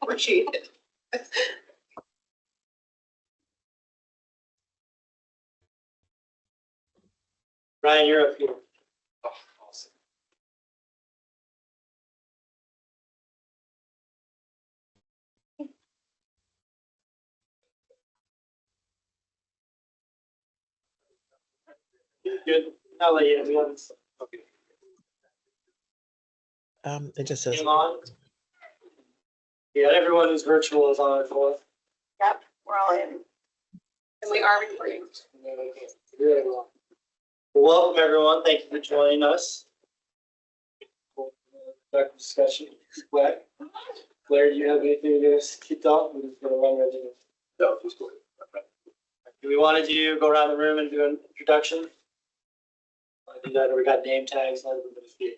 Appreciate it. Ryan, you're up here. Oh, awesome. Good. I'll let you know. Okay. It just says, Game on. Yeah, everyone who's virtual is on it for us. Yep, we're all in. And we are recording. Really well. Welcome, everyone. Thank you for joining us. Back discussion. Blair, do you have anything to get us kicked off? We're just gonna run right in. No, just go ahead. Do we want to go around the room and do an introduction? I do that, or we got name tags, let everybody see.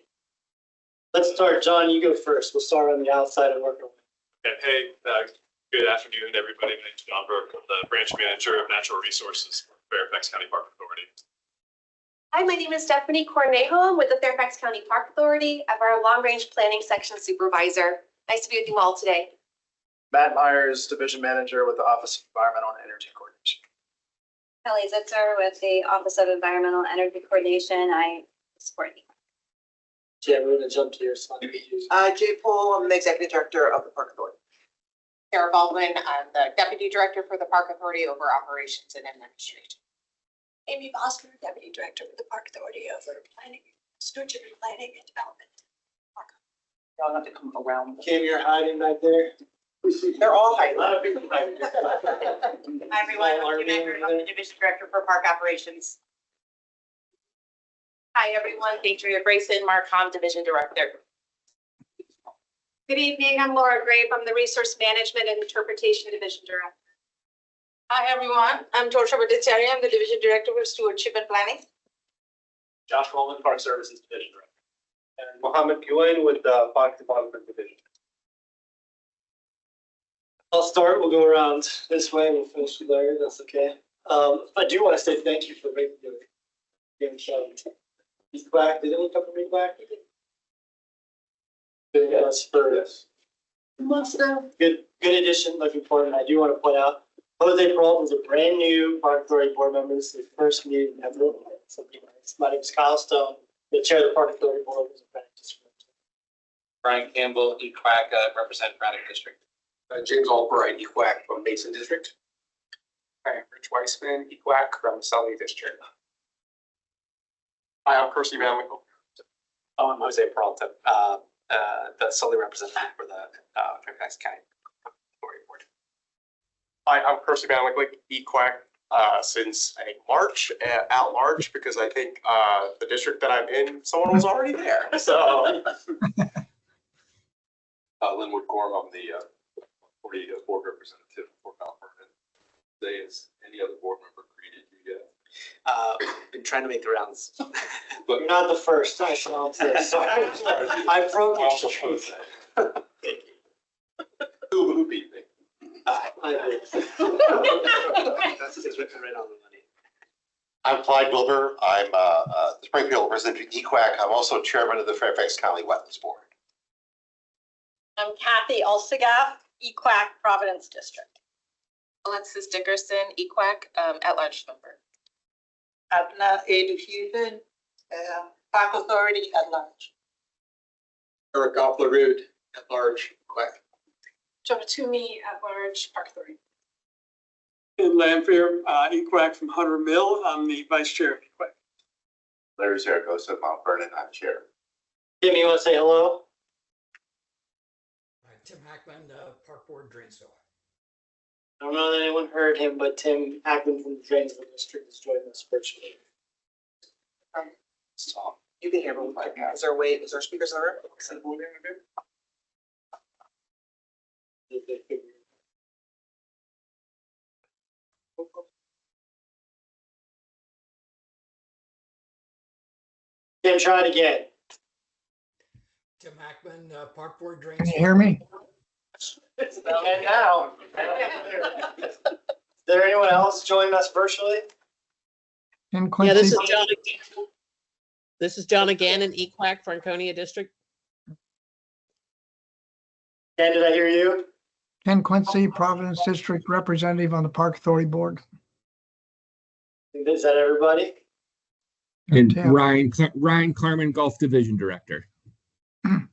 Let's start, John, you go first. We'll start on the outside and work our way. And hey, good afternoon, everybody. My name's John Burke. I'm the branch manager of natural resources for Fairfax County Park Authority. Hi, my name is Stephanie Cornejo. I'm with the Fairfax County Park Authority. I'm our long-range planning section supervisor. Nice to be with you all today. Matt Myers, Division Manager with the Office of Environmental and Energy Coordination. Kelly Zitzer with the Office of Environmental Energy Coordination. I support you. Jim, we're gonna jump to your slide. Jay Poole, I'm the Executive Director of the Park Authority. Sarah Baldwin, I'm the Deputy Director for the Park Authority over Operations and Administration. Amy Foster, Deputy Director with the Park Authority over Planning, Stewardship and Planning and Development. Y'all have to come around. Kim, you're hiding back there. They're all A hiding. lot of people hiding. Hi, everyone. I'm Kim Eckert. I'm the Division Director for Park Operations. Hi, everyone. Deidre Grayson, Marcom Division Director. Good evening. I'm Laura Grape. I'm the Resource Management and Interpretation Division Director. Hi, everyone. I'm Torsha Bhattacharya. I'm the Division Director for Stewardship and Planning. Josh Coleman, Park Services Division Director. And Mohammed Kuwain with the Park Development Division. I'll start, we'll go around this way, we'll finish with Larry, that's okay. I do want to say thank you for making the game show. He's back, did anyone come from me back? Yes, for Yes. months now. Good addition, looking forward, and I do want to point out, Jose Peralta is a brand new Park Authority board member, this is his first meeting ever. Something nice. My name is Kyle Stone, the chair of the Park Authority board. Brian Campbell, EQUAC, represent Braddock District. James Albright, EQUAC from Mason District. Hi, I'm Rich Weissman, EQUAC from Sully District. Hi, I'm Percy Van Winkle. Oh, I'm Jose Peralta, the Sully representative for the Fairfax County Authority Board. Hi, I'm Percy Van Winkle, EQUAC, since I think March, at large, because I think the district that I'm in, someone was already there, so. Linwood Gorham, I'm the board representative for Mount Vernon. Today, is any other board member greeted you yet? Been trying to make the rounds. You're not the first, I shall say. I broke your streak. Who beat me? That's written right on the money. I'm Clyde Wilbur. I'm the Springfield resident of EQUAC. I'm also chairman of the Fairfax County Wetlands Board. I'm Kathy Ulstagaff, EQUAC Providence District. Alexis Dickerson, EQUAC, at-large member. Adna Adu Huben, Park Authority at large. Eric Goffler-Rood, at large, EQUAC. Jovatumi at large, Park Authority. Ed Lanfear, EQUAC from Hunter Mill. I'm the vice chair of EQUAC. Larry Zaragoza, Mount Vernon. I'm chair. Tim, you want to say hello? Tim Hackman, Park Board, Dranesville. I don't know that anyone heard him, but Tim Hackman from the Dranesville District is joining us virtually. You can hear me. Is there speakers in the room? Tim, try it again. Tim Hackman, Park Board, Can you Dranesville. hear me? And now. Is there anyone else joining us virtually? Yeah, this is John. This is John again in EQUAC, Franconia District. Ken, did I hear you? Ken Quincy, Providence District Representative on the Park Authority Board. Is that everybody? And Tim. Ryan Carmen, Gulf Division Director. That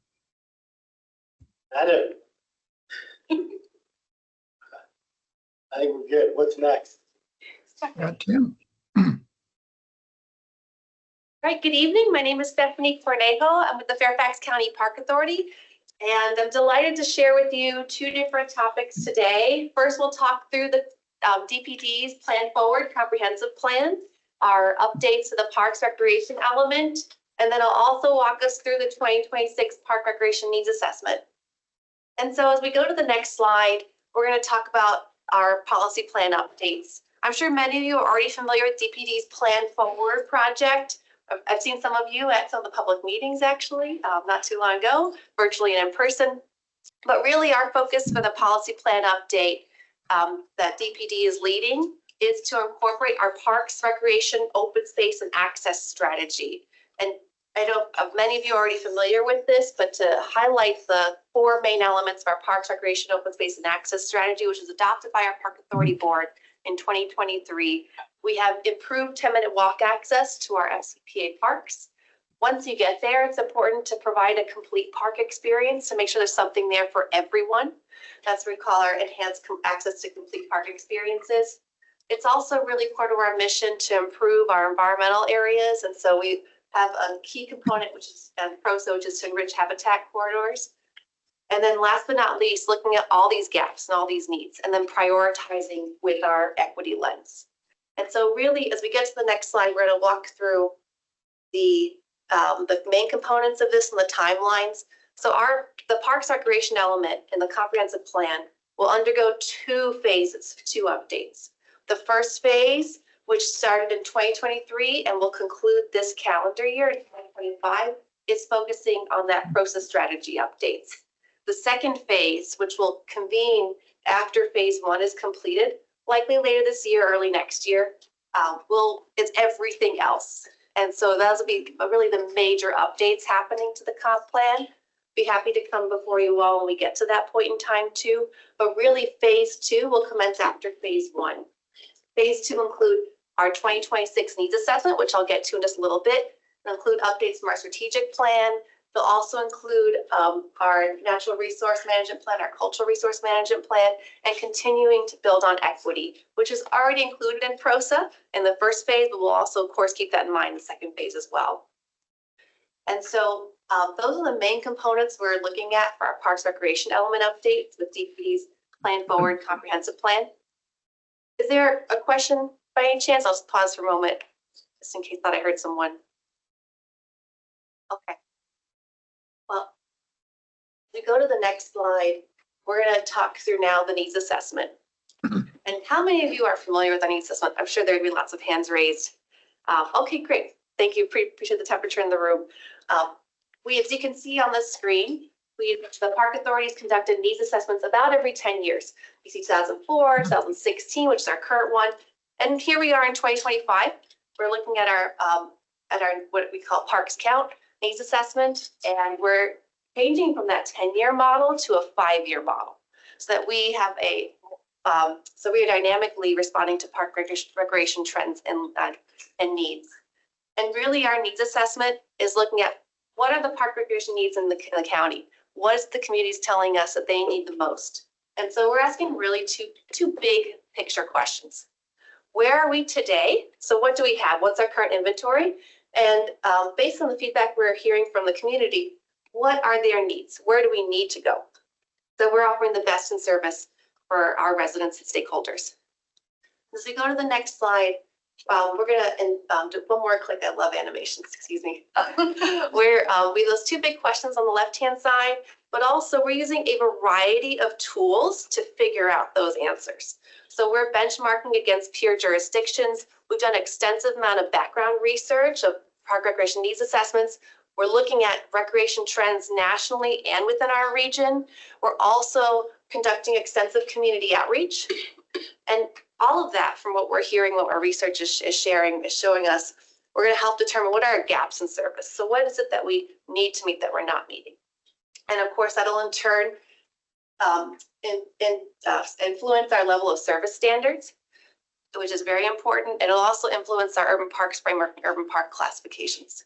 it. I think we're good. What's next? Got Tim. Right, good evening. My name is Stephanie Cornejo. I'm with the Fairfax County Park Authority, and I'm delighted to share with you two different topics today. First, we'll talk through the DPD's Plan Forward Comprehensive Plan, our updates to the Parks Recreation element, and then I'll also walk us through the 2026 Park Recreation Needs Assessment. And so as we go to the next slide, we're going to talk about our policy plan updates. I'm sure many of you are already familiar with DPD's Plan Forward project. I've seen some of you at some of the public meetings actually, not too long ago, virtually and in person. But really our focus for the policy plan update that DPD is leading is to incorporate our parks, recreation, open space, and access strategy. And I know many of you are already familiar with this, but to highlight the four main elements of our parks, recreation, open space, and access strategy, which was adopted by our Park Authority Board in 2023, we have improved 10-minute walk access to our FCPA parks. Once you get there, it's important to provide a complete park experience to make sure there's something there for everyone. That's what we call our enhanced access to complete park experiences. It's also really part of our mission to improve our environmental areas. And so we have a key component, which is PROSA, which is to enrich habitat corridors. And then last but not least, looking at all these gaps and all these needs, and then prioritizing with our equity lens. And so really, as we get to the next slide, we're going to walk through the main components of this and the timelines. So the Parks Recreation element in the comprehensive plan will undergo two phases, two updates. The first phase, which started in 2023 and will conclude this calendar year in 2025, is focusing on that PROSA strategy updates. The second phase, which will convene after phase one is completed, likely later this year, early next year, it's everything else. And so those will be really the major updates happening to the comp plan. Be happy to come before you all when we get to that point in time too. But really phase two will commence after phase one. Phase two include our 2026 needs assessment, which I'll get to in just a little bit. It'll include updates from our strategic plan. They'll also include our natural resource management plan, our cultural resource management plan, and continuing to build on equity, which is already included in PROSA in the first phase, but we'll also, of course, keep that in mind in the second phase as well. And so those are the main components we're looking at for our Parks Recreation element updates with DPD's Plan Forward Comprehensive Plan. Is there a question by any chance? I'll just pause for a moment, just in case I thought I heard someone. Okay. Well, as we go to the next slide, we're going to talk through now the needs assessment. And how many of you are familiar with the needs assessment? I'm sure there'd be lots of hands raised. Okay, great. Thank you. Appreciate the temperature in the room. As you can see on the screen, the Park Authority has conducted needs assessments about every 10 years. You see 2004, 2016, which is our current one. And here we are in 2025. We're looking at our what we call Parks Count needs assessment, and we're changing from that 10-year model to a 5-year model, so that we have so we are dynamically responding to park recreation trends and needs. And really, our needs assessment is looking at what are the park recreation needs in the county. What is the communities telling us that they need the most? And so we're asking really two big picture questions. Where are we today? So what do we have? What's our current inventory? And based on the feedback we're hearing from the community, what are their needs? Where do we need to go? So we're offering the best in service for our residents and stakeholders. As we go to the next slide, we're going to do one more click. I love animations, excuse me. We have those two big questions on the left-hand side, but also we're using a variety of tools to figure out those answers. So we're benchmarking against peer jurisdictions. We've done an extensive amount of background research of park recreation needs assessments. We're looking at recreation trends nationally and within our region. We're also conducting extensive community outreach. And all of that, from what we're hearing, what our research is sharing, is showing us, we're going to help determine what are our gaps in service. So what is it that we need to meet that we're not meeting? And of course, that'll in turn influence our level of service standards, which is very important. It'll also influence our urban parks framework and urban park classifications.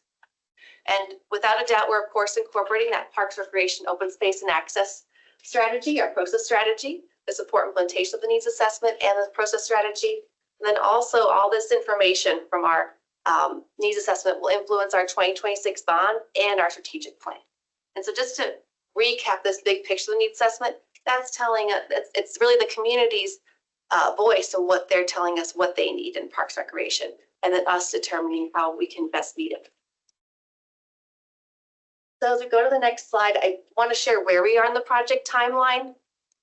And without a doubt, we're of course incorporating that parks, recreation, open space and access strategy, our process strategy, the support implementation of the needs assessment and the process strategy. And then also all this information from our needs assessment will influence our 2026 bond and our strategic plan. And so just to recap this big picture of the needs assessment, that's telling us, it's really the community's voice and what they're telling us what they need in parks recreation, and then us determining how we can best meet it. So as we go to the next slide, I want to share where we are in the project timeline.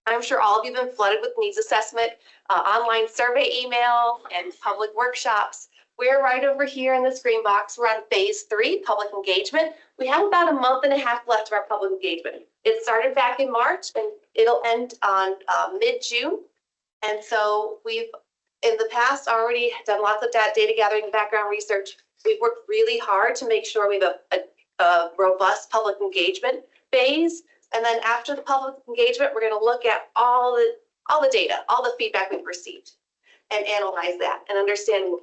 I'm sure all of you have been flooded with needs assessment, online survey email, and public workshops. We're right over here in this green box. We're on phase 3, public engagement. We have about a month and a half left of our public engagement. It started back in March and it'll end on mid-June. And so we've, in the past, already done lots of data gathering and background research. We've worked really hard to make sure we have a robust public engagement phase. And then after the public engagement, we're going to look at all the data, all the feedback we've received, and analyze that and understand,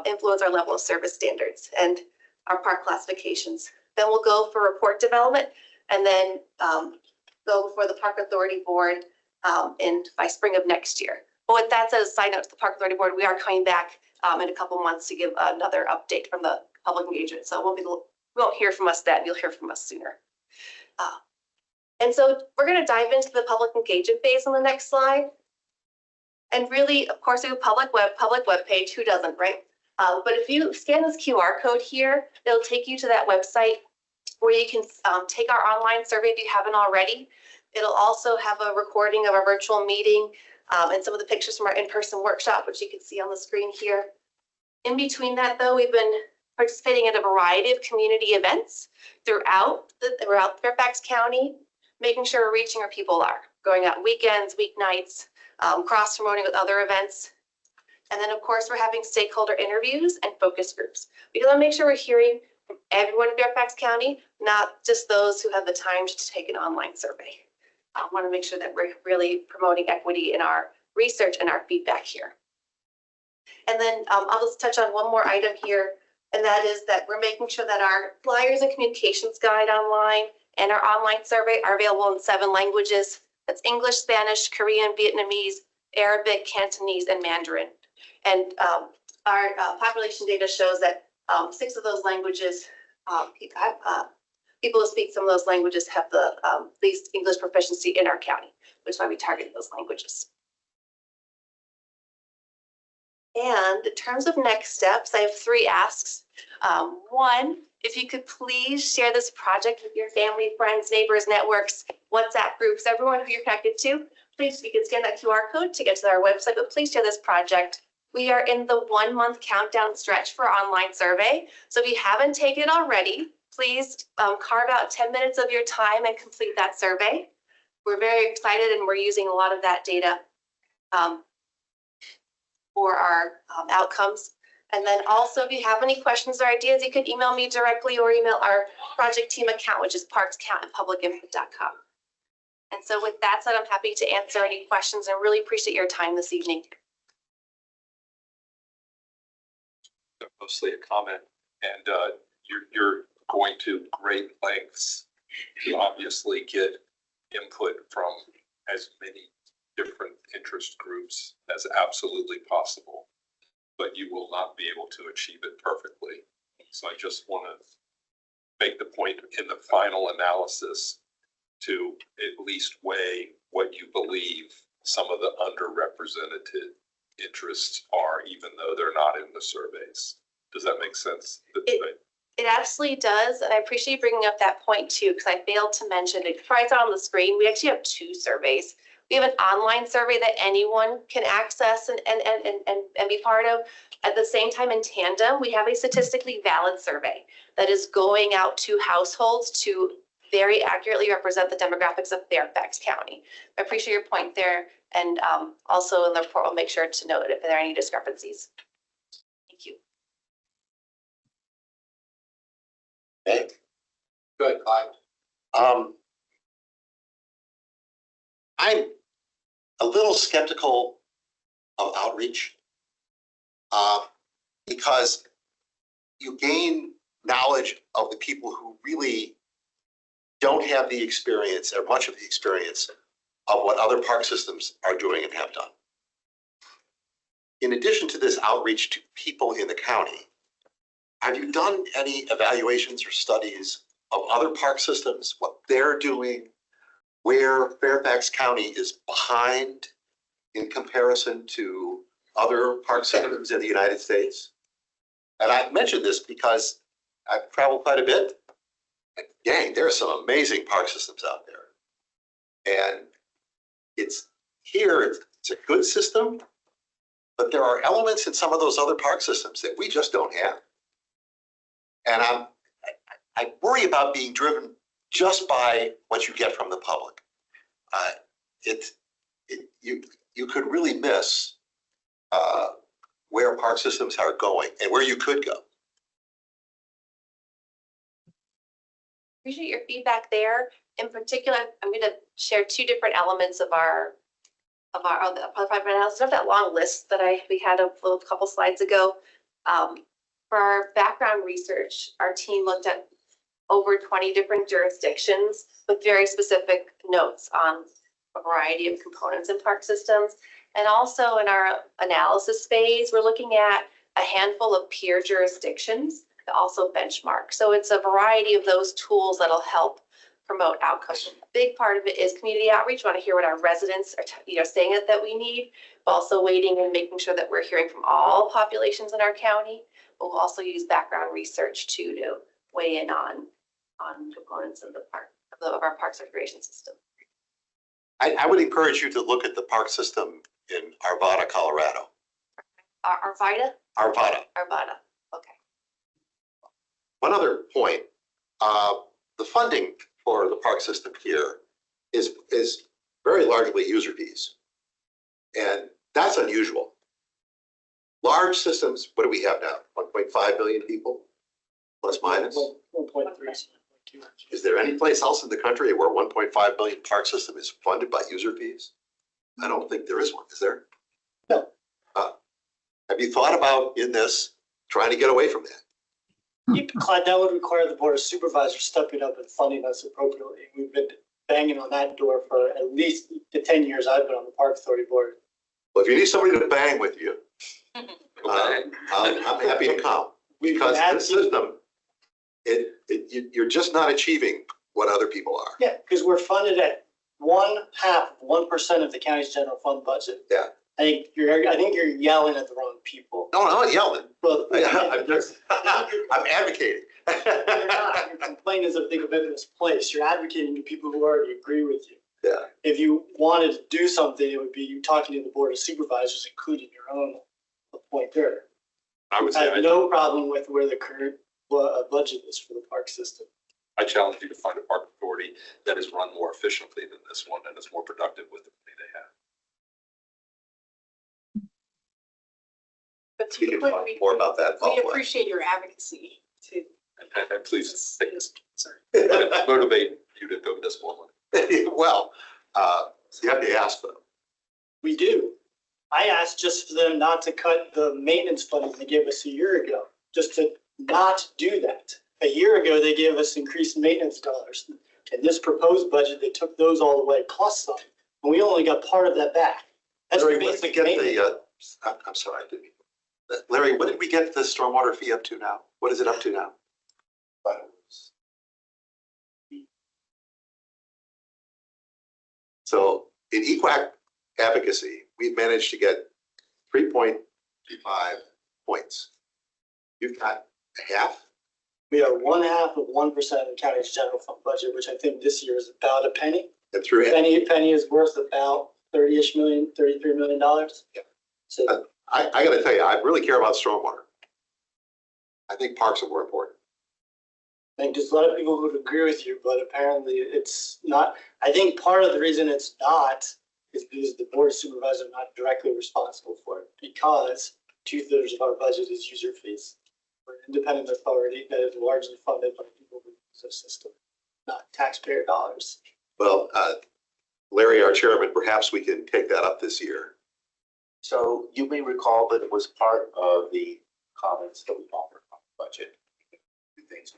influence our level of service standards and our park classifications. Then we'll go for report development, and then go before the Park Authority Board by spring of next year. But with that said, as a side note to the Park Authority Board, we are coming back in a couple months to give another update from the public engagement. So we won't hear from us then, you'll hear from us sooner. And so we're going to dive into the public engagement phase on the next slide. And really, of course, we have a public web page. Who doesn't, right? But if you scan this QR code here, it'll take you to that website where you can take our online survey if you haven't already. It'll also have a recording of our virtual meeting and some of the pictures from our in-person workshop, which you can see on the screen here. In between that, though, we've been participating in a variety of community events throughout Fairfax County, making sure we're reaching where people are, going out weekends, weeknights, cross-promoting with other events. And then, of course, we're having stakeholder interviews and focus groups. We want to make sure we're hearing from everyone in Fairfax County, not just those who have the time to take an online survey. I want to make sure that we're really promoting equity in our research and our feedback here. And then I'll just touch on one more item here, and that is that we're making sure that our flyers and communications guide online and our online survey are available in 7 languages. That's English, Spanish, Korean, Vietnamese, Arabic, Cantonese, and Mandarin. And our population data shows that 6 of those languages, people who speak some of those languages have the least English proficiency in our county, which is why we target those languages. And in terms of next steps, I have 3 asks. 1, if you could please share this project with your family, friends, neighbors, networks, WhatsApp groups, everyone who you're connected to. Please, you can scan that QR code to get to our website, but please share this project. We are in the 1-month countdown stretch for our online survey. So if you haven't taken it already, please carve out 10 minutes of your time and complete that survey. We're very excited and we're using a lot of that data for our outcomes. And then also, if you have any questions or ideas, you can email me directly or email our project team account, which is parkscount@publicinput.com. And so with that said, I'm happy to answer any questions and really appreciate your time this evening. Mostly a comment, and you're going to great lengths to obviously get input from as many different interest groups as absolutely possible, but you will not be able to achieve it perfectly. So I just want to make the point in the final analysis to at least weigh what you believe some of the underrepresented interests are, even though they're not in the surveys. Does that make sense? It absolutely does, and I appreciate you bringing up that point too, because I failed to mention it. Before I saw on the screen, we actually have 2 surveys. We have an online survey that anyone can access and be part of. At the same time, in tandem, we have a statistically valid survey that is going out to households to very accurately represent the demographics of Fairfax County. I appreciate your point there, and also in the report, we'll make sure to note if there are any discrepancies. Thank you. Okay. Good, Clyde. I'm a little skeptical of outreach. Because you gain knowledge of the people who really don't have the experience or much of the experience of what other park systems are doing and have done. In addition to this outreach to people in the county, have you done any evaluations or studies of other park systems, what they're doing, where Fairfax County is behind in comparison to other park systems in the United States? And I mentioned this because I've traveled quite a bit. Dang, there are some amazing park systems out there. And it's a good system, but there are elements in some of those other park systems that we just don't have. And I worry about being driven just by what you get from the public. You could really miss where park systems are going and where you could go. Appreciate your feedback there. In particular, I'm going to share two different elements of the private analysis of that long list that we had a couple slides ago. For our background research, our team looked at over 20 different jurisdictions with very specific notes on a variety of components in park systems. And also in our analysis phase, we're looking at a handful of peer jurisdictions to also benchmark. So it's a variety of those tools that'll help promote outcomes. A big part of it is community outreach. We want to hear what our residents are saying that we need, but also waiting and making sure that we're hearing from all populations in our county. But we'll also use background research too to weigh in on components of the park of our parks recreation system. I would encourage you to look at the park system in Arvada, Colorado. Arvada? Arvada. Arvada. Okay. One other point, the funding for the park system here is very largely user fees. And that's unusual. Large systems, what do we have now? 1.5 billion people, plus minus? 1.3. Is there any place else in the country where 1.5 billion park system is funded by user fees? I don't think there is one, is there? No. Have you thought about in this, trying to get away from that? Clyde, that would require the Board of Supervisors stepping up and funding us appropriately. We've been banging on that door for at least the 10 years I've been on the Park Authority Board. Well, if you need somebody to bang with you, I'm happy to come. Because this system, you're just not achieving what other people are. Yeah, because we're funded at 1/2 of the county's general fund budget. Yeah. I think you're yelling at the wrong people. No, I'm not yelling. Well, I'm advocating. You're not. Your complaint is if they could been misplaced. You're advocating to people who already agree with you. Yeah. If you wanted to do something, it would be you talking to the Board of Supervisors, including your own appointer. I would I say have no problem with where the current budget is for the park system. I challenge you to find a park authority that is run more efficiently than this one and is more productive with the money they have. But We can talk more about that. we appreciate your advocacy too. And please, motivate you to go this one. Well, you have to ask them. We do. I asked just for them not to cut the maintenance funding they gave us a year ago, just to not do that. A year ago, they gave us increased maintenance dollars. In this proposed budget, they took those all the way plus some, and we only got part of that back. That's Larry, what did we basic get maintenance. I'm sorry, I didn't. Larry, what did we get the stormwater fee up to now? What is it up to now? So in EQUAC advocacy, we've managed to get 3.25 points. You've got a half. We are 1/2 of 1% of the county's general fund budget, which I think this year is about a penny. And through Penny is worth about $33 million. Yeah. So I got to tell you, I really care about stormwater. I think parks are more important. I think there's a lot of people who would agree with you, but apparently it's not. I think part of the reason it's not is because the Board of Supervisors are not directly responsible for it, because 2/3 of our budget is user fees. We're an independent authority that is largely funded by people who use the system, not taxpayer dollars. Well, Larry, our chairman, perhaps we can take that up this year. So you may recall that it was part of the comments that we offered on the budget. Two things,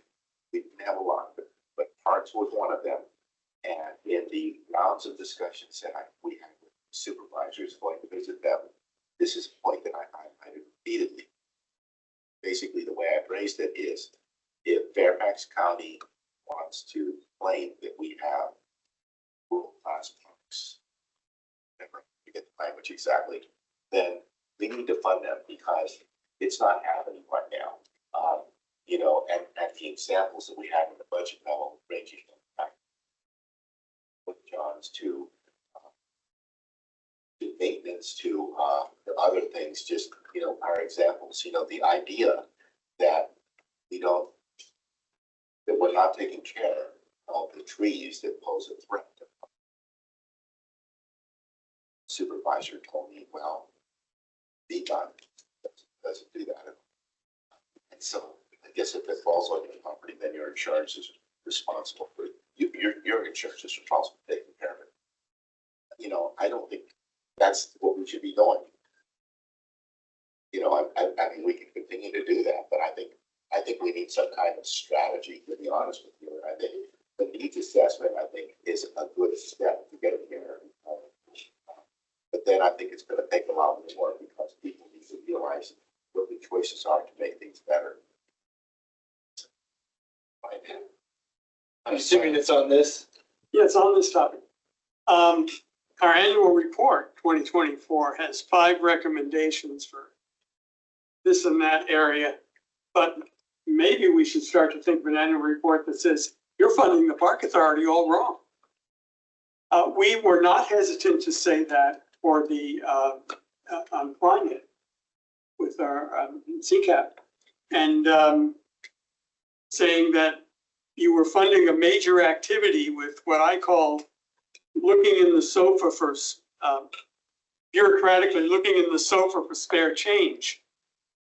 we didn't have a lot, but parts was one of them. And in the rounds of discussions that we had with supervisors going to visit them, this is a point that I highlighted repeatedly. Basically, the way I've raised it is, if Fairfax County wants to claim that we have world-class parks, never forget the language exactly, then we need to fund them because it's not happening right now. You know, and the examples that we had in the budget memo ranging from back with John's to maintenance to the other things, just, you know, our examples, you know, the idea that we don't, that we're not taking care of the trees that pose a threat. Supervisor told me, well, VDOT doesn't do that. And so I guess if it falls on your property, then your insurance is responsible for your insurance is responsible for taking care of it. You know, I don't think that's what we should be doing. You know, I mean, we can continue to do that, but I think we need some kind of strategy, to be honest with you. And I think the needs assessment, I think, is a good step to get it here. But then I think it's going to take a lot more because people need to realize what the choices are to make things better. I'm assuming it's on this. Yeah, it's on this topic. Our annual report, 2024, has 5 recommendations for this and that area. But maybe we should start to think of an annual report that says, you're funding the park authority all wrong. We were not hesitant to say that for the on climate with our CCAP, and saying that you were funding a major activity with what I call looking in the sofa for bureaucratically looking in the sofa for spare change.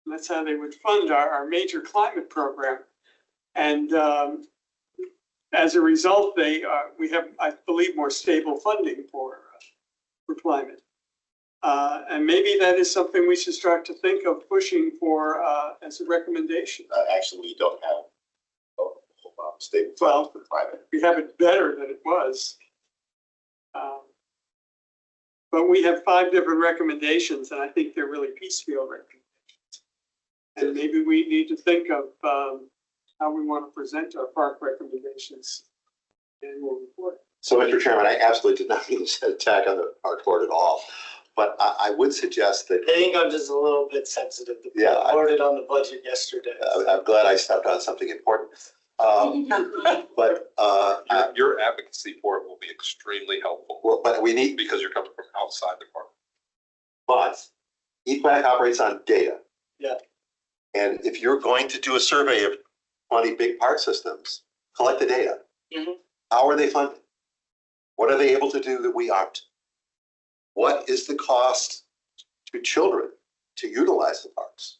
And that's how they would fund our major climate program. And as a result, we have, I believe, more stable funding for climate. And maybe that is something we should start to think of pushing for as a recommendation. Actually, we don't have stable well, for climate. We have it better than it was. But we have 5 different recommendations, and I think they're really piecemeal recommendations. And maybe we need to think of how we want to present our park recommendations and we'll report. So, Mr. Chairman, I absolutely did not mean to attack on the park board at all, but I would suggest that. I think I'm just a little bit sensitive. Yeah, I voted on the budget yesterday. I'm glad I stepped on something important. But your advocacy for it will be extremely helpful. Well, but we need, because you're coming from outside the park. but EQAC operates on data. Yeah. And if you're going to do a survey of 20 big park systems, collect the data. Mm-hmm. How are they funded? What are they able to do that we aren't? What is the cost to children to utilize the parks?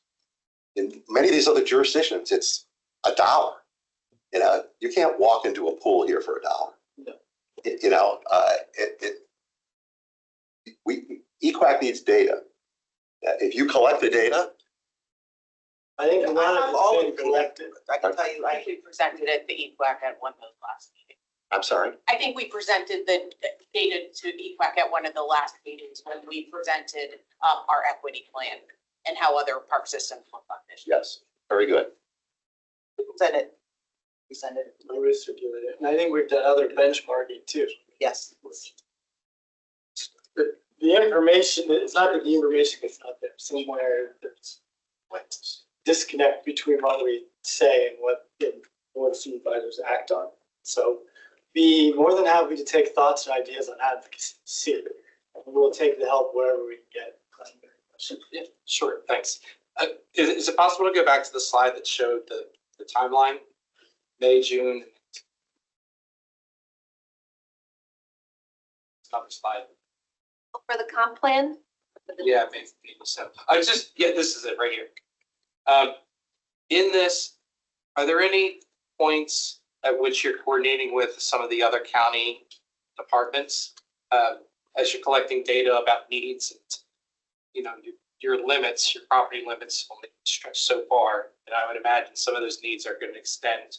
In many of these other jurisdictions, it's $1. You know, you can't walk into a pool here for $1. No. You know, EQAC needs data. If you collect the data, I think a lot of all it's been collected. I can tell you, I think we presented at the EQAC at one of those last meetings. I'm sorry. I think we presented the data to EQAC at one of the last meetings when we presented our equity plan and how other park systems were funded. Yes, very good. send it. We send it. We recirculate it. And I think we've done other benchmarking too. Yes. The information, it's not that the information is not there. Somewhere there's like disconnect between what we say and what the board of supervisors act on. So be more than happy to take thoughts and ideas on advocacy. And we'll take the help wherever we can get. Yeah, sure, thanks. Is it possible to go back to the slide that showed the timeline? May, June? Another slide. For the comp plan? Yeah, maybe so. I just, yeah, this is it right here. In this, are there any points at which you're coordinating with some of the other county departments as you're collecting data about needs, and, you know, your limits, your property limits only stretch so far. And I would imagine some of those needs are going to extend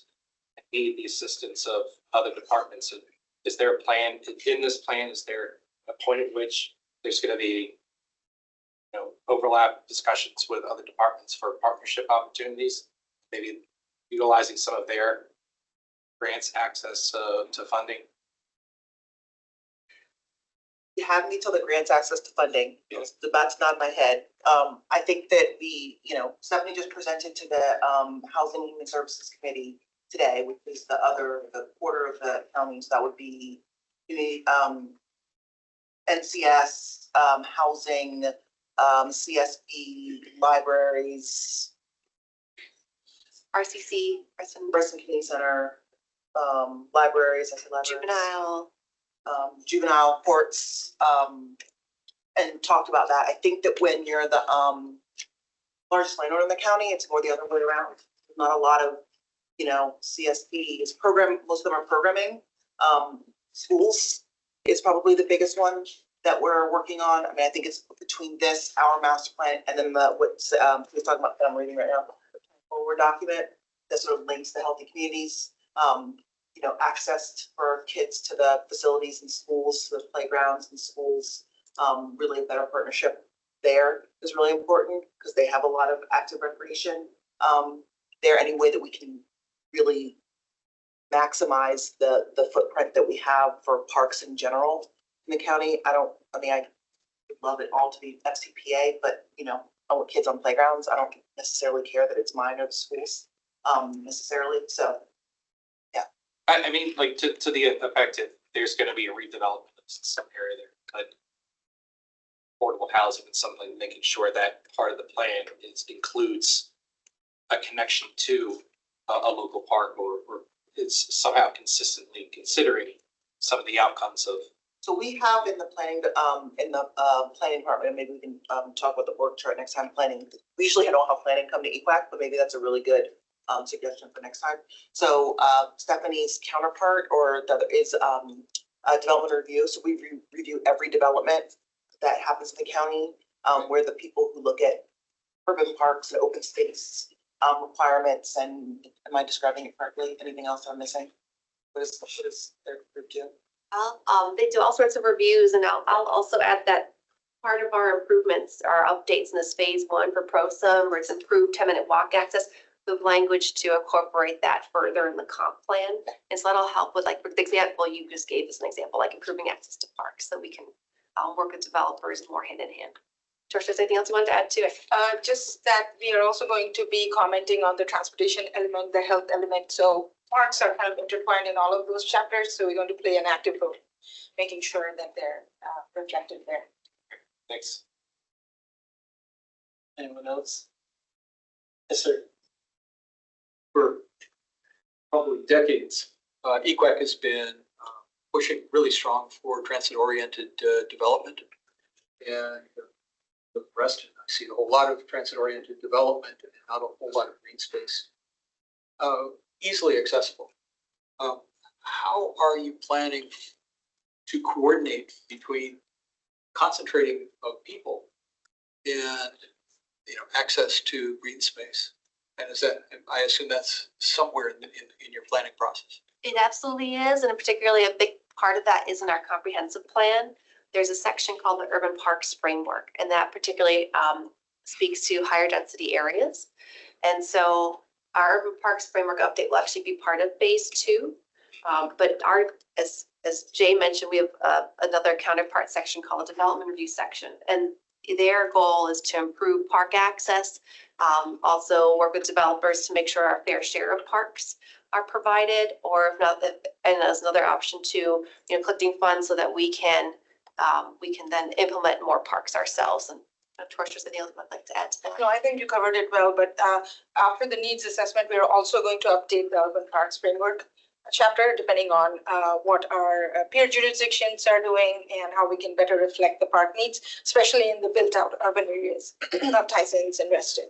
and need the assistance of other departments. And is there a plan in this plan? Is there a point at which there's going to be, you know, overlap discussions with other departments for partnership opportunities, maybe utilizing some of their grants access to funding? You have me till the grants access to funding. That's not in my head. I think that Stephanie just presented to the Housing and Human Services Committee today, which is the quarter of the counties. That would be the NCS, housing, CSB, libraries, RCC, Preston Community Center, libraries, I said libraries. Juvenile courts, and talked about that. I think that when you're the largest landlord in the county, it's more the other way around. Not a lot of, CSP is most of them are programming. Schools is probably the biggest one that we're working on. I mean, I think it's between this, our master plan, and then what's we're talking about that I'm reading right now, the forward document that sort of links the healthy communities. Access for kids to the facilities and schools, to the playgrounds and schools. Really a better partnership there is really important because they have a lot of active recreation there. Any way that we can really maximize the footprint that we have for parks in general in the county. I would love it all to be FCPA, but I want kids on playgrounds. I don't necessarily care that it's mine or the schools necessarily. So. I mean, like to the effect that there's going to be a redevelopment of some area there, but affordable housing and something, making sure that part of the plan includes a connection to a local park, or it's somehow consistently considering some of the outcomes of. So we have in the planning, planning department, and maybe we can talk about the org chart next time. Planning. We usually don't have planning come to EQAC, but maybe that's a really good suggestion for next time. So Stephanie's counterpart is a development review. So we review every development that happens in the county. We're the people who look at urban parks and open space requirements. And am I describing it correctly? Anything else I'm missing? What is their group do? They do all sorts of reviews, and I'll also add that part of our improvements are updates in this phase 1 for PROSA, where it's improved 10-minute walk access. Of language to incorporate that further in the comp plan. And so that'll help with, like, for the example you just gave us an example, like improving access to parks, so we can work with developers more hand in hand. George, is there anything else you wanted to add to it? Just that we are also going to be commenting on the transportation element, the health element. So parks are kind of intertwined in all of those chapters. So we're going to play an active role, making sure that they're reflected there. Thanks. Anyone else? Yes, sir. For probably decades, EQAC has been pushing really strong for transit-oriented development. And the rest, I see a whole lot of transit-oriented development and not a whole lot of green space. Easily accessible. How are you planning to coordinate between concentrating of people and access to green space? And I assume that's somewhere in your planning process. It absolutely is, and particularly a big part of that is in our comprehensive plan. There's a section called the Urban Parks Framework, and that particularly speaks to higher density areas. And so our Urban Parks Framework update will actually be part of phase 2. But as Jay mentioned, we have another counterpart section called a development review section, and their goal is to improve park access, also work with developers to make sure our fair share of parks are provided, or if not, and as another option to, collecting funds so that we can then implement more parks ourselves. And Torch, is there anything else I'd like to add to that? No, I think you covered it well, but after the needs assessment, we're also going to update the Urban Parks Framework chapter, depending on what our peer jurisdictions are doing and how we can better reflect the park needs, especially in the built out urban areas of Tysons and Reston.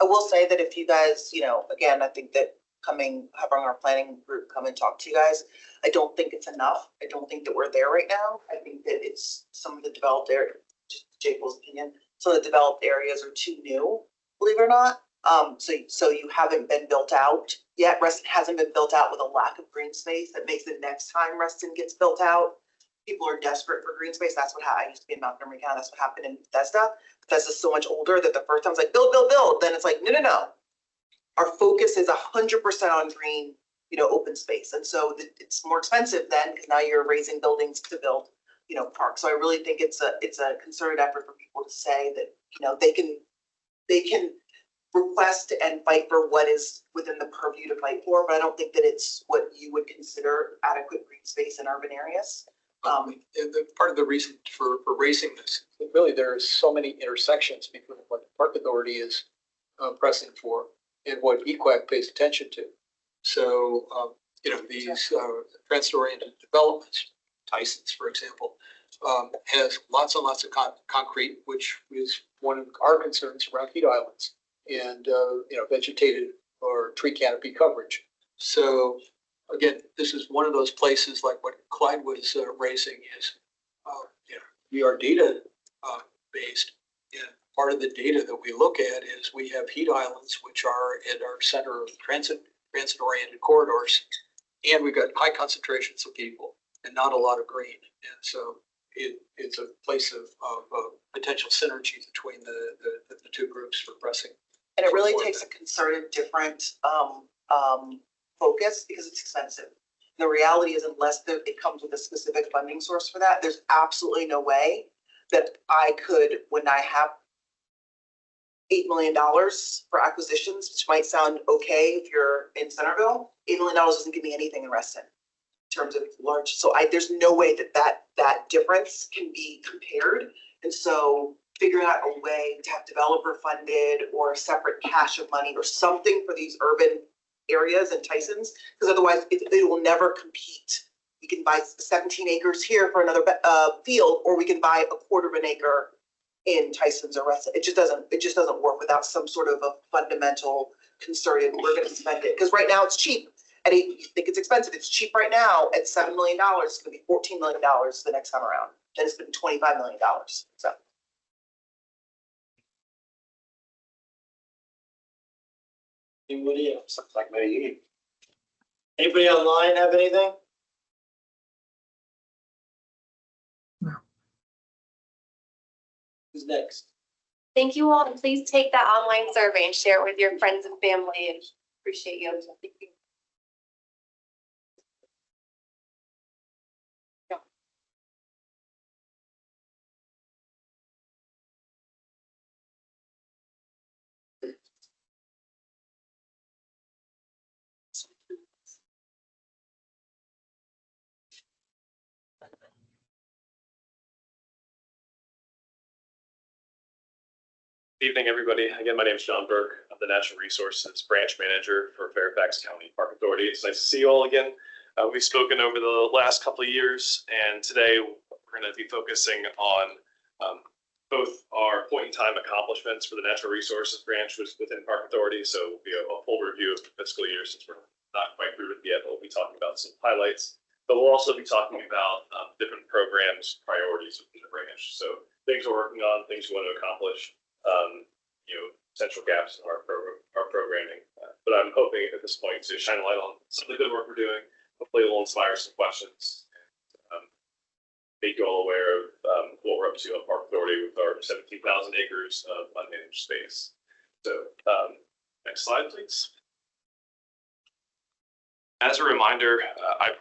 I will say that if you guys, again, I think that having our planning group come and talk to you guys. I don't think it's enough. I don't think that we're there right now. I think that it's some of the developed area, just Jacob's opinion, some of the developed areas are too new, believe it or not. So you haven't been built out yet. Reston hasn't been built out with a lack of green space. That makes the next time Reston gets built out, people are desperate for green space. That's what I used to be in Montgomery County. That's what happened in Bethesda. Bethesda's so much older that the first time it's like build, build, build. Then it's like, no. Our focus is 100% on green, open space. And so it's more expensive then because now you're raising buildings to build, parks. So I really think it's a concerted effort for people to say that, they can request and fight for what is within the purview to fight for, but I don't think that it's what you would consider adequate green space in urban areas. And part of the reason for raising this, really, there are so many intersections between what the Park Authority is pressing for and what EQAC pays attention to. So, these transit-oriented developments, Tyson's, for example, has lots and lots of concrete, which is one of our concerns around heat islands and, vegetated or tree canopy coverage. So, again, this is one of those places like what Clyde was raising is, we are data based. And part of the data that we look at is we have heat islands, which are at our center of transit-oriented corridors, and we've got high concentrations of people and not a lot of green. And so it's a place of potential synergy between the two groups for pressing. And it really takes a concerted, different focus because it's expensive. And the reality is, unless it comes with a specific funding source for that, there's absolutely no way that I could, when I have $8 million for acquisitions, which might sound okay if you're in Centerville, $8 million doesn't give me anything in Reston in terms of large. So there's no way that difference can be compared. And so figuring out a way to have developer funded or separate cash of money or something for these urban areas and Tyson's, because otherwise they will never compete. We can buy 17 acres here for another field, or we can buy a quarter of an acre in Tyson's or Reston. It just doesn't work without some sort of a fundamental concerted, we're going to spend it. Because right now it's cheap. You think it's expensive. It's cheap right now at $7 million. It's going to be $14 million the next time around. Then it's been $25 million. So. Anybody else? Looks like maybe. Anybody online have anything? No. Who's next? Thank you all, and please take that online survey and share it with your friends and family, and appreciate you. Thank you. Good evening, everybody. Again, my name is John Burke. I'm the Natural Resources Branch Manager for Fairfax County Park Authority. It's nice to see you all again. We've spoken over the last couple of years, and today we're going to be focusing on both our point-in-time accomplishments for the Natural Resources Branch within Park Authority. So it'll be a full review of the fiscal year since we're not quite through it yet, but we'll be talking about some highlights. But we'll also be talking about different programs, priorities within the branch. So things we're working on, things we want to accomplish. Potential gaps in our programming. But I'm hoping at this point to shine a light on some of the good work we're doing. Hopefully it will inspire some questions. Make you all aware of what we're up to at Park Authority with our 17,000 acres of unmanaged space. So next slide, please. As a reminder, I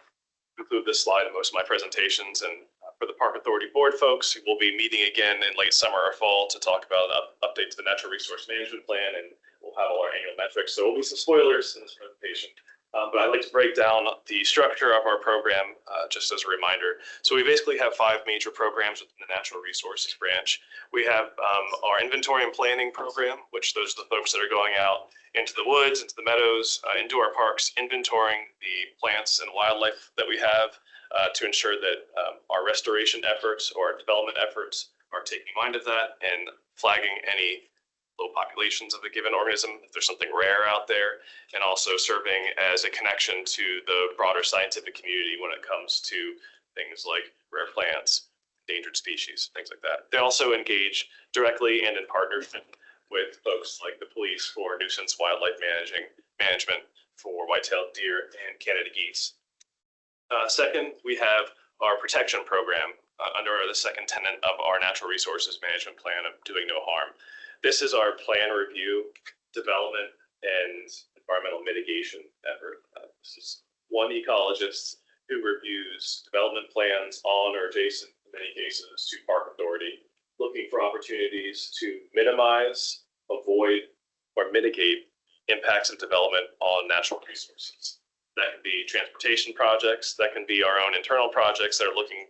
include this slide in most of my presentations, and for the Park Authority Board folks, who will be meeting again in late summer or fall to talk about an update to the Natural Resource Management Plan, and we'll have all our annual metrics. So there will be some spoilers in this presentation. But I'd like to break down the structure of our program just as a reminder. So we basically have 5 major programs within the Natural Resources Branch. We have our inventory and planning program, which those are the folks that are going out into the woods, into the meadows, into our parks, inventorying the plants and wildlife that we have to ensure that our restoration efforts or our development efforts are taking mind of that and flagging any low populations of a given organism, if there's something rare out there, and also serving as a connection to the broader scientific community when it comes to things like rare plants, endangered species, things like that. They also engage directly and in partnership with folks like the police for nuisance wildlife management for white-tailed deer and Canada geese. Second, we have our protection program under the second tenet of our natural resources management plan of doing no harm. This is our plan review, development, and environmental mitigation effort. This is one ecologist who reviews development plans on or adjacent, in many cases, to park authority, looking for opportunities to minimize, avoid, or mitigate impacts of development on natural resources. That can be transportation projects, that can be our own internal projects that are looking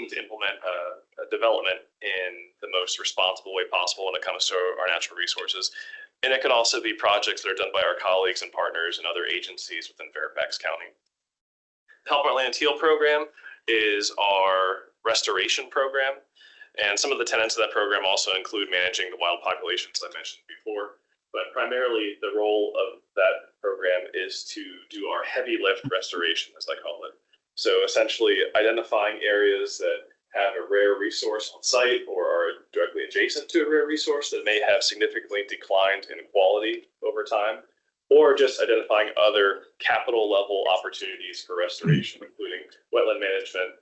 to implement a development in the most responsible way possible when it comes to our natural resources. And it can also be projects that are done by our colleagues and partners and other agencies within Fairfax County. The Help Our Land Heal program is our restoration program. And some of the tenets of that program also include managing the wild populations I mentioned before. But primarily the role of that program is to do our heavy lift restoration, as I call it. So essentially identifying areas that have a rare resource on site or are directly adjacent to a rare resource that may have significantly declined in quality over time, or just identifying other capital level opportunities for restoration, including wetland management,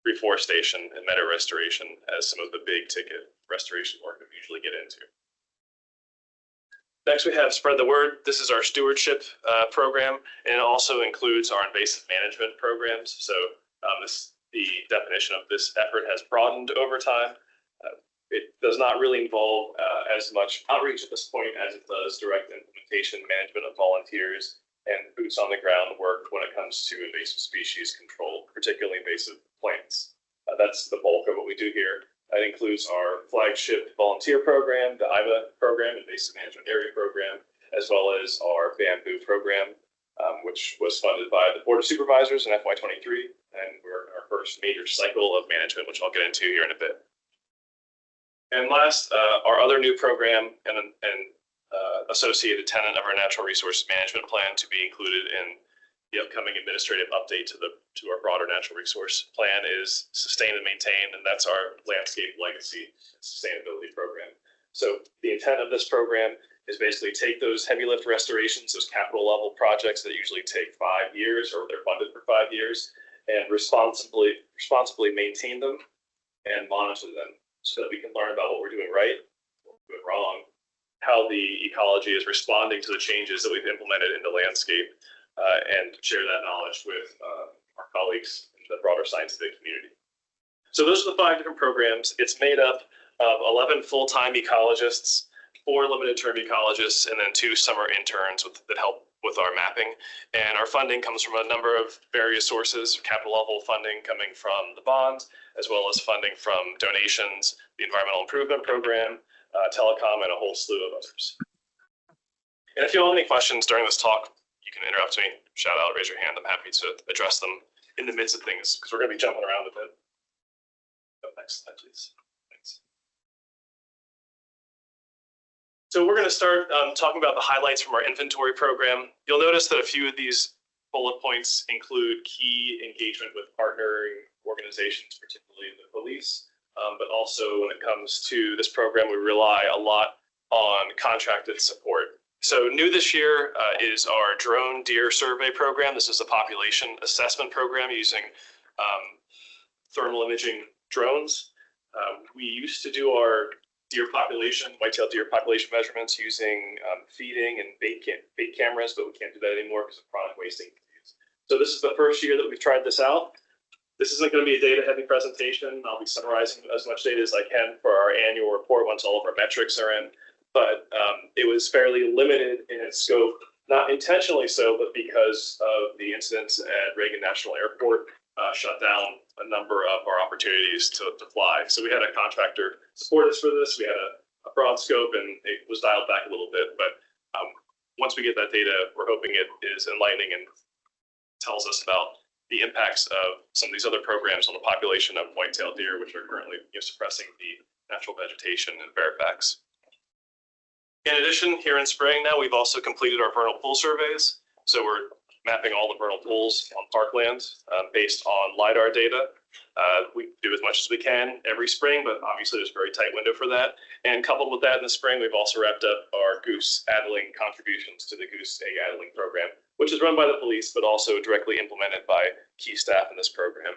reforestation, and meadow restoration as some of the big ticket restoration work that we usually get into. Next, we have Spread the Word. This is our stewardship program, and it also includes our invasive management programs. So the definition of this effort has broadened over time. It does not really involve as much outreach at this point as it does direct implementation, management of volunteers, and boots on the ground work when it comes to invasive species control, particularly invasive plants. That's the bulk of what we do here. That includes our flagship volunteer program, the IMA program, Invasive Management Area Program, as well as our bamboo program, which was funded by the Board of Supervisors in FY23. And we're in our first major cycle of management, which I'll get into here in a bit. And last, our other new program and associated tenet of our natural resource management plan to be included in the upcoming administrative update to our broader natural resource plan is Sustain and Maintain, and that's our landscape legacy sustainability program. So the intent of this program is basically take those heavy lift restorations, those capital level projects that usually take 5 years or they're funded for 5 years, and responsibly maintain them and monitor them so that we can learn about what we're doing right, what we're doing wrong, how the ecology is responding to the changes that we've implemented in the landscape, and share that knowledge with our colleagues in the broader scientific community. So those are the 5 different programs. It's made up of 11 full-time ecologists, 4 limited-term ecologists, and then 2 summer interns that help with our mapping. And our funding comes from a number of various sources, capital level funding coming from the bond, as well as funding from donations, the Environmental Improvement Program, telecom, and a whole slew of others. And if you have any questions during this talk, you can interrupt me, shout out, raise your hand. I'm happy to address them in the midst of things because we're going to be jumping around a bit. Next slide, please. Thanks. So we're going to start talking about the highlights from our inventory program. You'll notice that a few of these bullet points include key engagement with partnering organizations, particularly the police. But also when it comes to this program, we rely a lot on contracted support. So new this year is our drone deer survey program. This is a population assessment program using thermal imaging drones. We used to do our deer population, white-tailed deer population measurements using feeding and bait cameras, but we can't do that anymore because of chronic wasting. So this is the first year that we've tried this out. This isn't going to be a data-heavy presentation. I'll be summarizing as much data as I can for our annual report once all of our metrics are in. But it was fairly limited in its scope, not intentionally so, but because of the incidents at Reagan National Airport shut down a number of our opportunities to fly. So we had a contractor support us for this. We had a broad scope and it was dialed back a little bit. But once we get that data, we're hoping it is enlightening and tells us about the impacts of some of these other programs on the population of white-tailed deer, which are currently suppressing the natural vegetation in Fairfax. In addition, here in spring now, we've also completed our vernal pool surveys. So we're mapping all the vernal pools on parkland based on LiDAR data. We do as much as we can every spring, but obviously there's a very tight window for that. And coupled with that in the spring, we've also wrapped up our goose addling contributions to the goose egg addling program, which is run by the police, but also directly implemented by key staff in this program.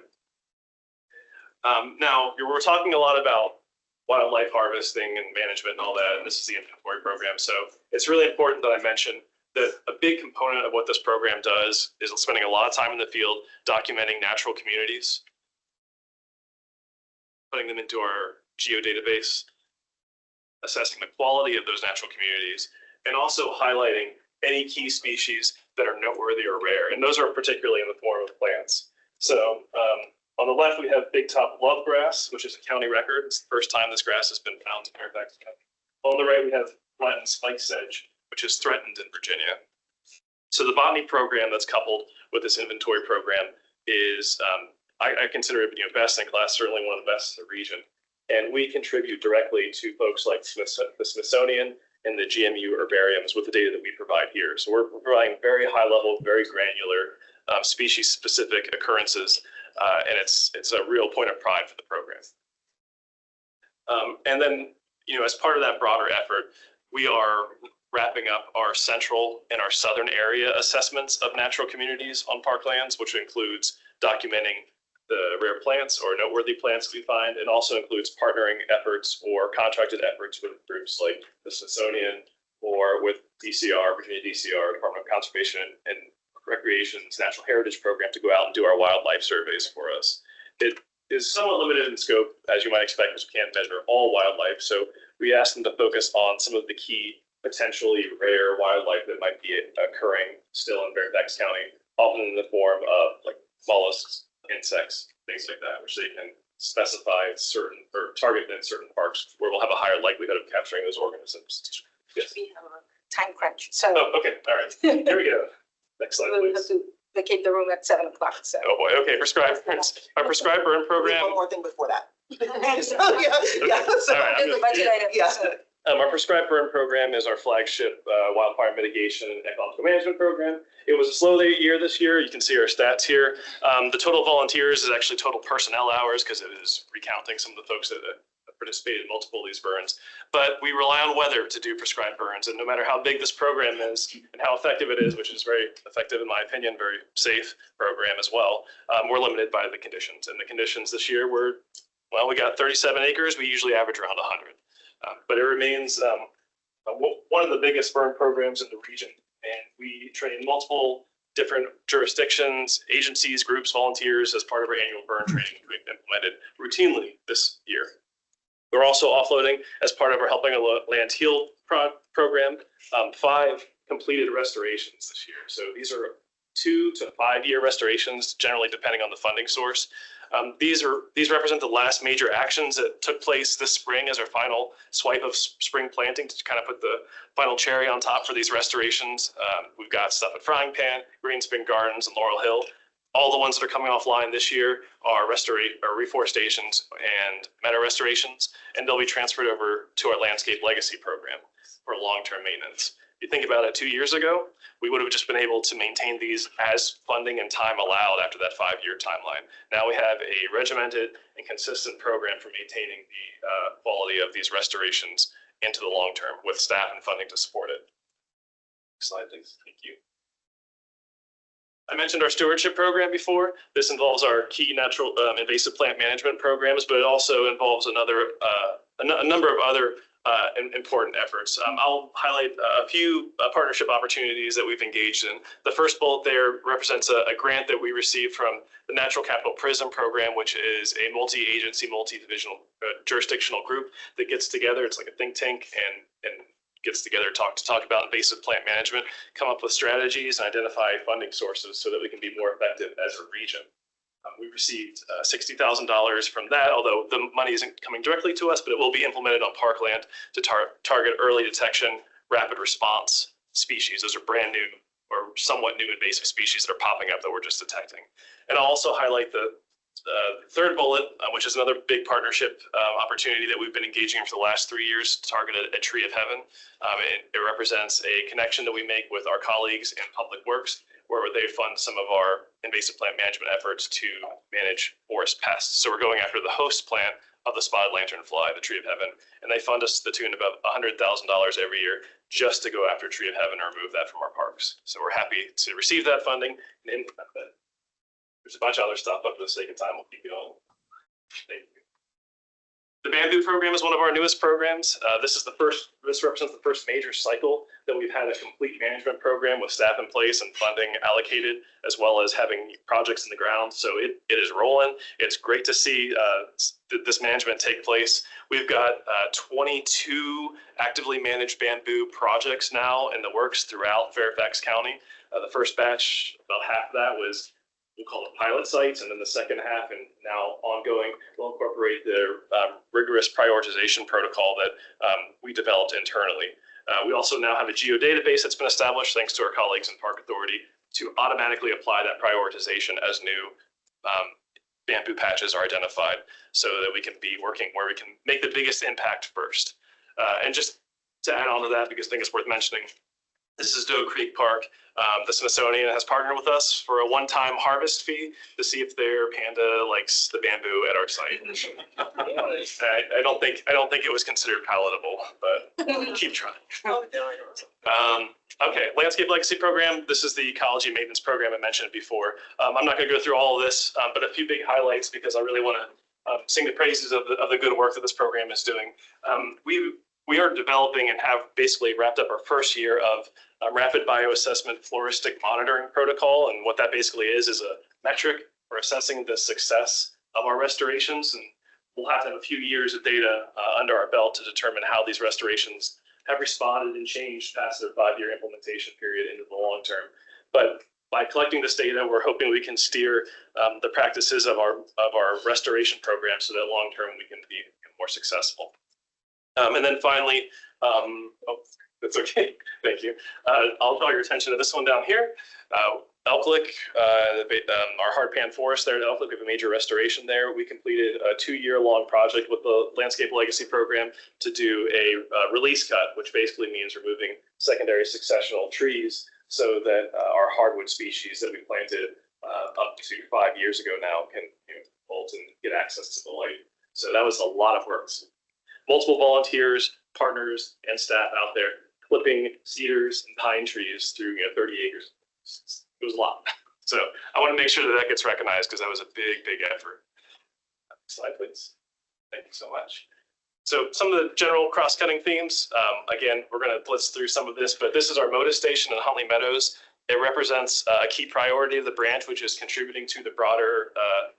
Now, we're talking a lot about wildlife harvesting and management and all that, and this is the inventory program. So it's really important that I mention that a big component of what this program does is spending a lot of time in the field documenting natural communities, putting them into our geodatabase, assessing the quality of those natural communities, and also highlighting any key species that are noteworthy or rare. And those are particularly in the form of plants. So on the left, we have big top love grass, which is a county record. It's the first time this grass has been found in Fairfax County. On the right, we have Latin spike sedge, which is threatened in Virginia. So the botany program that's coupled with this inventory program is, I consider it best in class, certainly one of the best in the region. And we contribute directly to folks like the Smithsonian and the GMU herbariums with the data that we provide here. So we're providing very high level, very granular species specific occurrences. And it's a real point of pride for the program. And then, as part of that broader effort, we are wrapping up our central and our southern area assessments of natural communities on parklands, which includes documenting the rare plants or noteworthy plants we find, and also includes partnering efforts or contracted efforts with groups like the Smithsonian or with DCR, Virginia DCR, Department of Conservation and Recreation's Natural Heritage Program to go out and do our wildlife surveys for us. It is somewhat limited in scope, as you might expect, because we can't measure all wildlife. So we asked them to focus on some of the key potentially rare wildlife that might be occurring still in Fairfax County, often in the form of like mollusks, insects, things like that, which they can specify certain or target in certain parks where we'll have a higher likelihood of capturing those organisms. Yes. We have a time crunch, so. Oh, okay, all right. Here we go. Next slide, We'll have please. to vacate the room at 7 o'clock, so. Oh boy, okay, prescribed burns. Our prescribed burn program. One more thing before that. Yeah, Okay. so- All right, I'm There's a good. budget item, Yeah. so. Our prescribed burn program is our flagship wildfire mitigation and ecological management program. It was a slow year this year. You can see our stats here. The total volunteers is actually total personnel hours because it is recounting some of the folks that participated in multiple of these burns. But we rely on weather to do prescribed burns. And no matter how big this program is and how effective it is, which is very effective in my opinion, very safe program as well, we're limited by the conditions. And the conditions this year were, well, we got 37 acres. We usually average around 100. But it remains one of the biggest burn programs in the region. And we train multiple different jurisdictions, agencies, groups, volunteers as part of our annual burn training we've implemented routinely this year. We're also offloading as part of our Helping a Land Heal program, 5 completed restorations this year. So these are 2 to 5 year restorations, generally depending on the funding source. These represent the last major actions that took place this spring as our final swipe of spring planting to kind of put the final cherry on top for these restorations. We've got stuff at Frying Pan, Green Spring Gardens, and Laurel Hill. All the ones that are coming offline this year are reforestations and meadow restorations, and they'll be transferred over to our Landscape Legacy program for long-term maintenance. If you think about it, 2 years ago, we would have just been able to maintain these as funding and time allowed after that 5-year timeline. Now we have a regimented and consistent program for maintaining the quality of these restorations into the long term with staff and funding to support it. Next slide, please. Thank you. I mentioned our stewardship program before. This involves our key natural invasive plant management programs, but it also involves a number of other important efforts. I'll highlight a few partnership opportunities that we've engaged in. The first bullet there represents a grant that we received from the Natural Capital PRISM program, which is a multi-agency, multi-divisional jurisdictional group that gets together. It's like a think tank and gets together to talk about invasive plant management, come up with strategies and identify funding sources so that we can be more effective as a region. We received $60,000 from that, although the money isn't coming directly to us, but it will be implemented on parkland to target early detection, rapid response species. Those are brand new or somewhat new invasive species that are popping up that we're just detecting. And I'll also highlight the third bullet, which is another big partnership opportunity that we've been engaging in for the last 3 years, targeted at Tree of Heaven. It represents a connection that we make with our colleagues in Public Works, where they fund some of our invasive plant management efforts to manage forest pests. So we're going after the host plant of the spotted lanternfly, the Tree of Heaven, and they fund us to the tune of about $100,000 every year just to go after Tree of Heaven and remove that from our parks. So we're happy to receive that funding and implement that. There's a bunch of other stuff, but for the sake of time, we'll keep going. Thank you. The Bamboo program is one of our newest programs. This represents the first major cycle that we've had a complete management program with staff in place and funding allocated, as well as having projects in the ground. So it is rolling. It's great to see this management take place. We've got 22 actively managed bamboo projects now in the works throughout Fairfax County. The first batch, about half of that was, we'll call it pilot sites, and then the second half and now ongoing will incorporate the rigorous prioritization protocol that we developed internally. We also now have a geodatabase that's been established thanks to our colleagues in Park Authority to automatically apply that prioritization as new bamboo patches are identified, so that we can be working where we can make the biggest impact first. And just to add on to that, because I think it's worth mentioning, this is Doe Creek Park. The Smithsonian has partnered with us for a one-time harvest fee to see if their panda likes the bamboo at our site. I don't think it was considered palatable, but keep trying. Okay, Landscape Legacy Program. This is the ecology maintenance program I mentioned before. I'm not going to go through all of this, but a few big highlights because I really want to sing the praises of the good work that this program is doing. We are developing and have basically wrapped up our first year of rapid bioassessment floristic monitoring protocol. And what that basically is a metric for assessing the success of our restorations. And we'll have to have a few years of data under our belt to determine how these restorations have responded and changed past their 5-year implementation period into the long term. But by collecting this data, we're hoping we can steer the practices of our restoration program so that long term we can be more successful. And then finally, that's okay, thank you. I'll draw your attention to this one down here. Elk Lick, our hardpan forest there at Elk Lick, we have a major restoration there. We completed a 2-year-long project with the Landscape Legacy Program to do a release cut, which basically means removing secondary successional trees so that our hardwood species that we planted up to 5 years ago now can bolt and get access to the light. So that was a lot of work. Multiple volunteers, partners, and staff out there clipping cedars and pine trees through 30 acres. It was a lot. So I want to make sure that gets recognized because that was a big, big effort. Next slide, please. Thank you so much. So some of the general cross-cutting themes, again, we're going to blitz through some of this, but this is our MODIS station in Huntley Meadows. It represents a key priority of the branch, which is contributing to the broader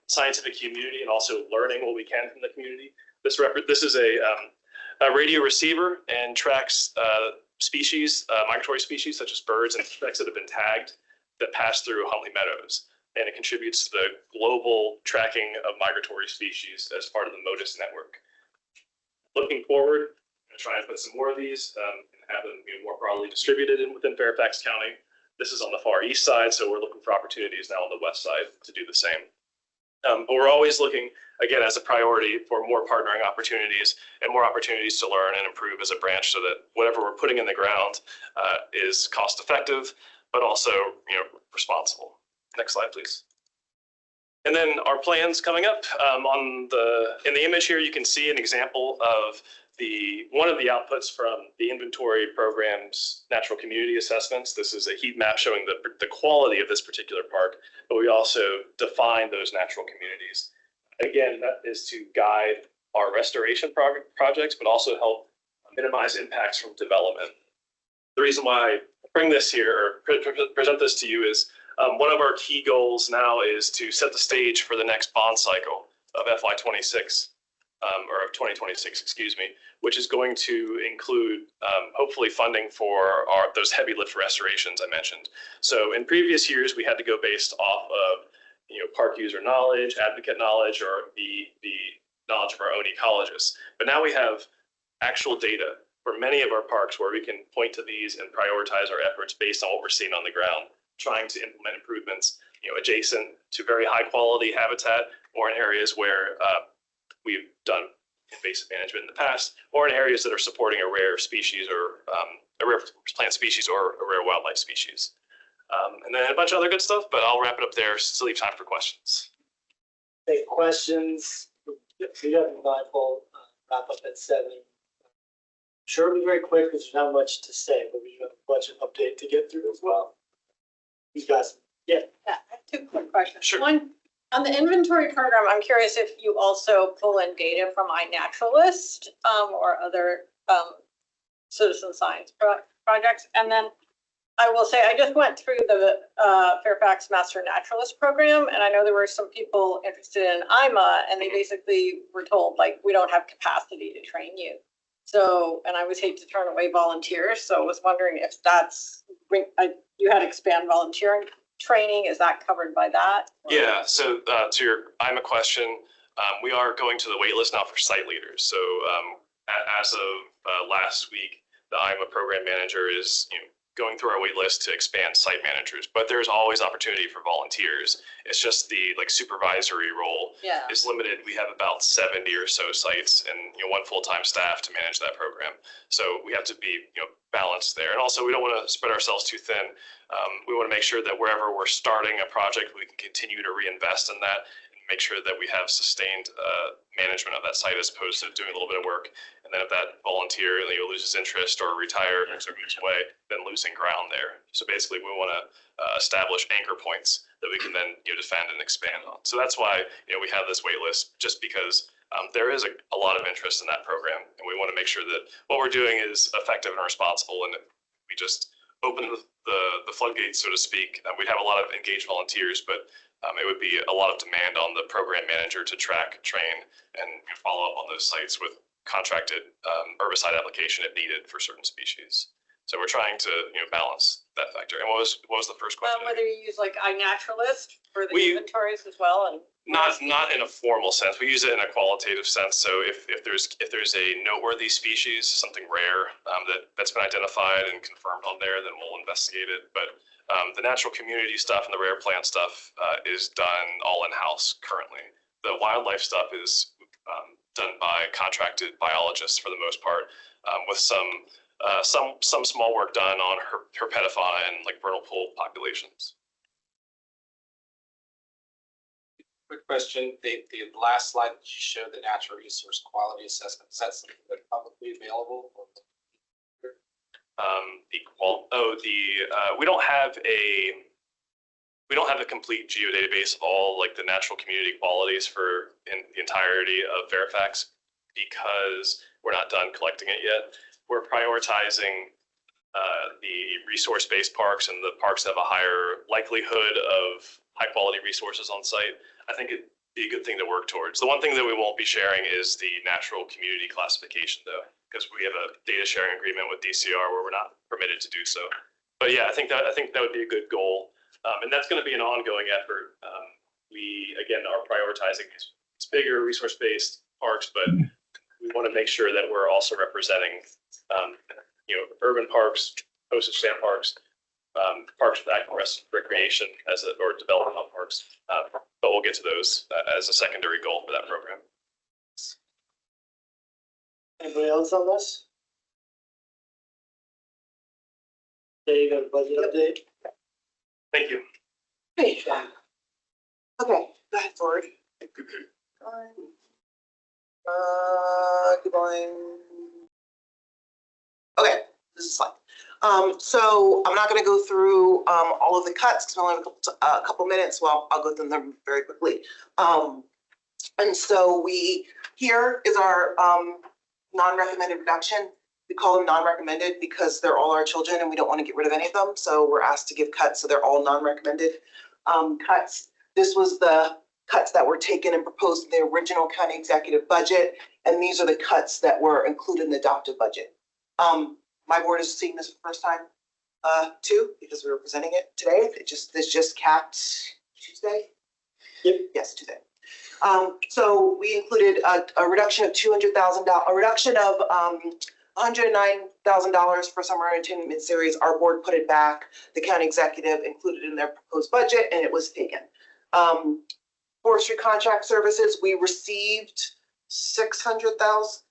scientific community and also learning what we can from the community. This is a radio receiver and tracks species, migratory species such as birds and insects that have been tagged that pass through Huntley Meadows. And it contributes to the global tracking of migratory species as part of the MODIS network. Looking forward, I'm going to try and put some more of these and have them more broadly distributed within Fairfax County. This is on the far east side, so we're looking for opportunities now on the west side to do the same. But we're always looking, again, as a priority for more partnering opportunities and more opportunities to learn and improve as a branch so that whatever we're putting in the ground is cost effective, but also responsible. Next slide, please. And then our plans coming up in the image here, you can see an example of one of the outputs from the inventory program's natural community assessments. This is a heat map showing the quality of this particular park, but we also define those natural communities. Again, that is to guide our restoration projects, but also help minimize impacts from development. The reason why I bring this here or present this to you is one of our key goals now is to set the stage for the next bond cycle of FY26, or of 2026, excuse me, which is going to include hopefully funding for those heavy lift restorations I mentioned. So in previous years, we had to go based off of park user knowledge, advocate knowledge, or the knowledge of our own ecologists. But now we have actual data for many of our parks where we can point to these and prioritize our efforts based on what we're seeing on the ground, trying to implement improvements adjacent to very high quality habitat, or in areas where we've done invasive management in the past, or in areas that are supporting a rare species or a rare plant species or a rare wildlife species. And then a bunch of other good stuff, but I'll wrap it up there to leave time for questions. Take questions. We have a mindful wrap up at 7. Sure, it'll be very quick because there's not much to say, but we have a budget update to get through as well. You guys, yeah. Yeah, I have 2 quick questions. Sure. One, on the inventory program, I'm curious if you also pull in data from iNaturalist or other citizen science projects. And then I will say, I just went through the Fairfax Master Naturalist program, and I know there were some people interested in IMA, and they basically were told, like, we don't have capacity to train you. So, and I always hate to turn away volunteers, so I was wondering if that's, you had expand volunteering training, is that covered by that? Yeah, so to your IMA question, we are going to the wait list now for site leaders. So as of last week, the IMA program manager is going through our wait list to expand site managers, but there's always opportunity for volunteers. It's just the supervisory role is limited. We have about 70 or so sites and 1 full-time staff to manage that program. So we have to be balanced there. And also we don't want to spread ourselves too thin. We want to make sure that wherever we're starting a project, we can continue to reinvest in that and make sure that we have sustained management of that site as opposed to doing a little bit of work. And then if that volunteer loses interest or retires or moves away, then losing ground there. So basically we want to establish anchor points that we can then defend and expand on. So that's why we have this wait list, just because there is a lot of interest in that program, and we want to make sure that what we're doing is effective and responsible, and we just open the floodgates, so to speak. We'd have a lot of engaged volunteers, but it would be a lot of demand on the program manager to track, train, and follow up on those sites with contracted herbicide application if needed for certain species. So we're trying to balance that factor. And what was the first question? Whether you use like iNaturalist for the inventories as well, and not in a formal sense. We use it in a qualitative sense. So if there's a noteworthy species, something rare that's been identified and confirmed on there, then we'll investigate it. But the natural community stuff and the rare plant stuff is done all in-house currently. The wildlife stuff is done by contracted biologists for the most part, with some small work done on herpetofauna and vernal pool populations. Quick question, the last slide that you showed, the natural resource quality assessment, is that something that's publicly available? We don't have a complete geodatabase of all the natural community qualities for in the entirety of Fairfax because we're not done collecting it yet. We're prioritizing the resource-based parks and the parks that have a higher likelihood of high-quality resources on site. I think it'd be a good thing to work towards. The one thing that we won't be sharing is the natural community classification, though, because we have a data sharing agreement with DCR where we're not permitted to do so. But yeah, I think that would be a good goal, and that's going to be an ongoing effort. We again are prioritizing these bigger resource-based parks, but we want to make sure that we're also representing, urban parks, postage stamp parks, parks with active recreation or developmental parks. But we'll get to those as a secondary goal for that program. Anybody else on this? There you go, budget update. Thank you. Hey. Okay, go ahead, Ford. Keep going. Okay, this is fine. So I'm not going to go through all of the cuts because we only have a couple minutes. Well, I'll go through them very quickly. And so here is our non-recommended reduction. We call them non-recommended because they're all our children and we don't want to get rid of any of them. So we're asked to give cuts. So they're all non-recommended cuts. This was the cuts that were taken and proposed in the original county executive budget. And these are the cuts that were included in the adopted budget. My board is seeing this for the first time too, because we were presenting it today. This just capped Tuesday. Yep. Yes, Tuesday. So we included a reduction of $200,000, a reduction of $109,000 for summer entertainment series. Our board put it back. The county executive included in their proposed budget, and it was taken. Forestry contract services, we received 600,000,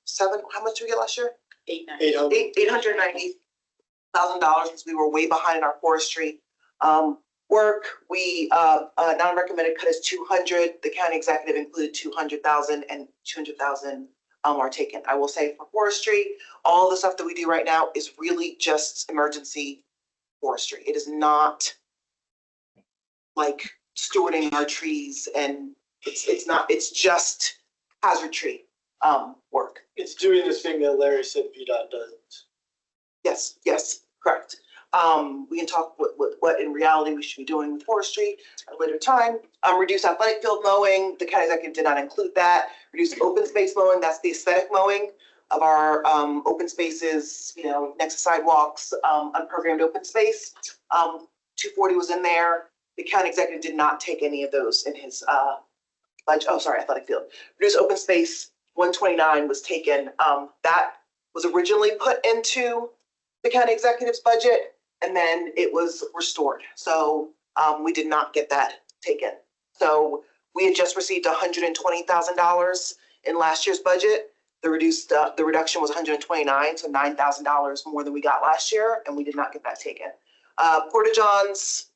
how much did we get last year? $890,000 because we were way behind in our forestry work. We non-recommended cut is 200. The county executive included 200,000 and 200,000 are taken. I will say for forestry, all the stuff that we do right now is really just emergency forestry. It is not like stewarding our trees, and it's just hazard tree work. It's doing this thing that Larry said VDOT doesn't. Yes, correct. We can talk what in reality we should be doing with forestry at a later time. Reduce athletic field mowing, the county executive did not include that. Reduce open space mowing, that's the aesthetic mowing of our open spaces, next to sidewalks, unprogrammed open space. 240 was in there. The county executive did not take any of those in his budget. Oh, sorry, athletic field. Reduce open space, 129 was taken. That was originally put into the county executive's budget, and then it was restored. So we did not get that taken. So we had just received $120,000 in last year's budget. The reduction was 129, so $9,000 more than we got last year, and we did not get that taken. Porta-Johns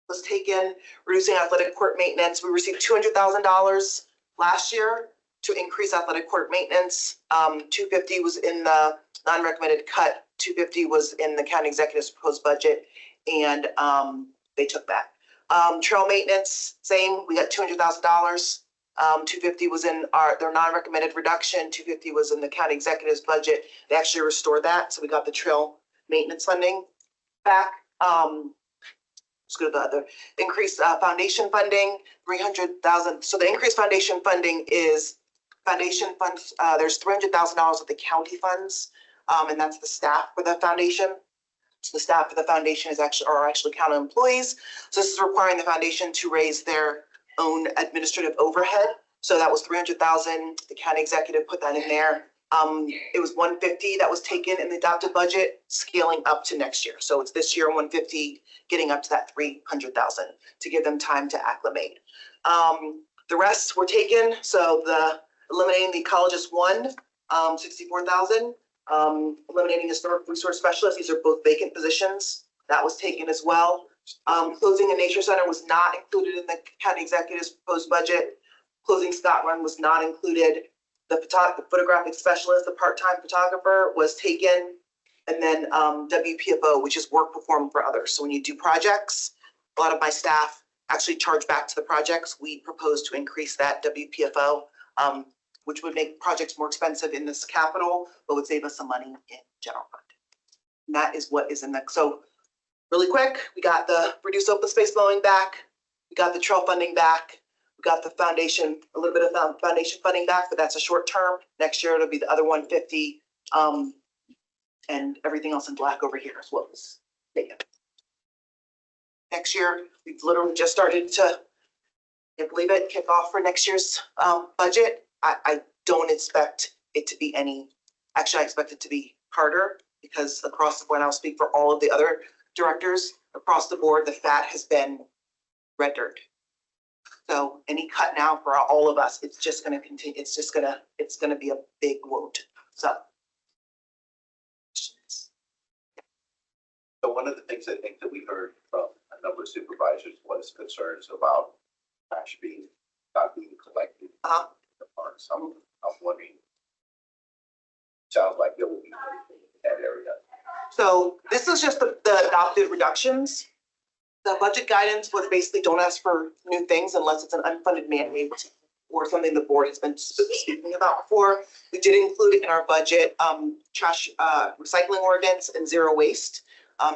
was taken. Reducing athletic court maintenance. We received $200,000 last year to increase athletic court maintenance. 250 was in the non-recommended cut. 250 was in the county executive's proposed budget, and they took that. Trail maintenance, same. We got $200,000. 250 was in their non-recommended reduction. 250 was in the county executive's budget. They actually restored that, so we got the trail maintenance funding back. Let's go to the other. Increased foundation funding, 300,000. So the increased foundation funding is foundation funds. There's $300,000 of the county funds, and that's the staff for the foundation. So the staff for the foundation are actually county employees. So this is requiring the foundation to raise their own administrative overhead. So that was 300,000. The county executive put that in there. It was 150 that was taken in the adopted budget, scaling up to next year. So it's this year 150, getting up to that 300,000 to give them time to acclimate. The rest were taken. So eliminating the colleges 64,000. Eliminating historic resource specialists. These are both vacant positions. That was taken as well. Closing a nature center was not included in the county executive's proposed budget. Closing Scott Run was not included. The photographic specialist, the part-time photographer, was taken. And then WPFO, which is work performed for others. So when you do projects, a lot of my staff actually charge back to the projects. We propose to increase that WPFO, which would make projects more expensive in this capital, but would save us some money in general fund. And that is what is in the, so really quick, we got the reduced open space mowing back. We got the trail funding back. We got the foundation, a little bit of foundation funding back, but that's a short term. Next year, it'll be the other 150. And everything else in black over here is what was taken. Next year, we've literally just started to, can't believe it, kick off for next year's budget. I don't expect it to be actually I expect it to be harder because across the board, I'll speak for all of the other directors, across the board, the fat has been rendered. So any cut now for all of us, it's just going to continue. It's going to be a big wound. So one of the things I think that we heard from a number of supervisors was concerns about trash not being collected. I'm wondering, sounds like there will be in that area. So this is just the adopted reductions. The budget guidance was basically don't ask for new things unless it's an unfunded mandate or something the board has been speaking about before. We did include it in our budget, trash recycling ordinance and zero waste.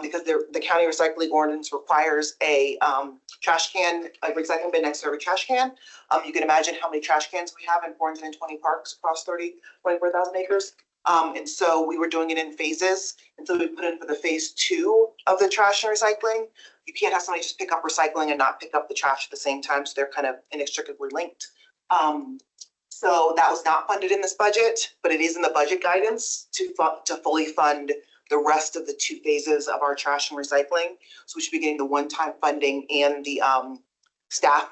Because the county recycling ordinance requires a trash can, a recycling bin next to every trash can. You can imagine how many trash cans we have in 420 parks across 24,000 acres. And so we were doing it in phases. And so we put in for the phase 2 of the trash and recycling. You can't have somebody just pick up recycling and not pick up the trash at the same time. So they're kind of inextricably linked. So that was not funded in this budget, but it is in the budget guidance to fully fund the rest of the 2 phases of our trash and recycling. So we should be getting the one-time funding and the staff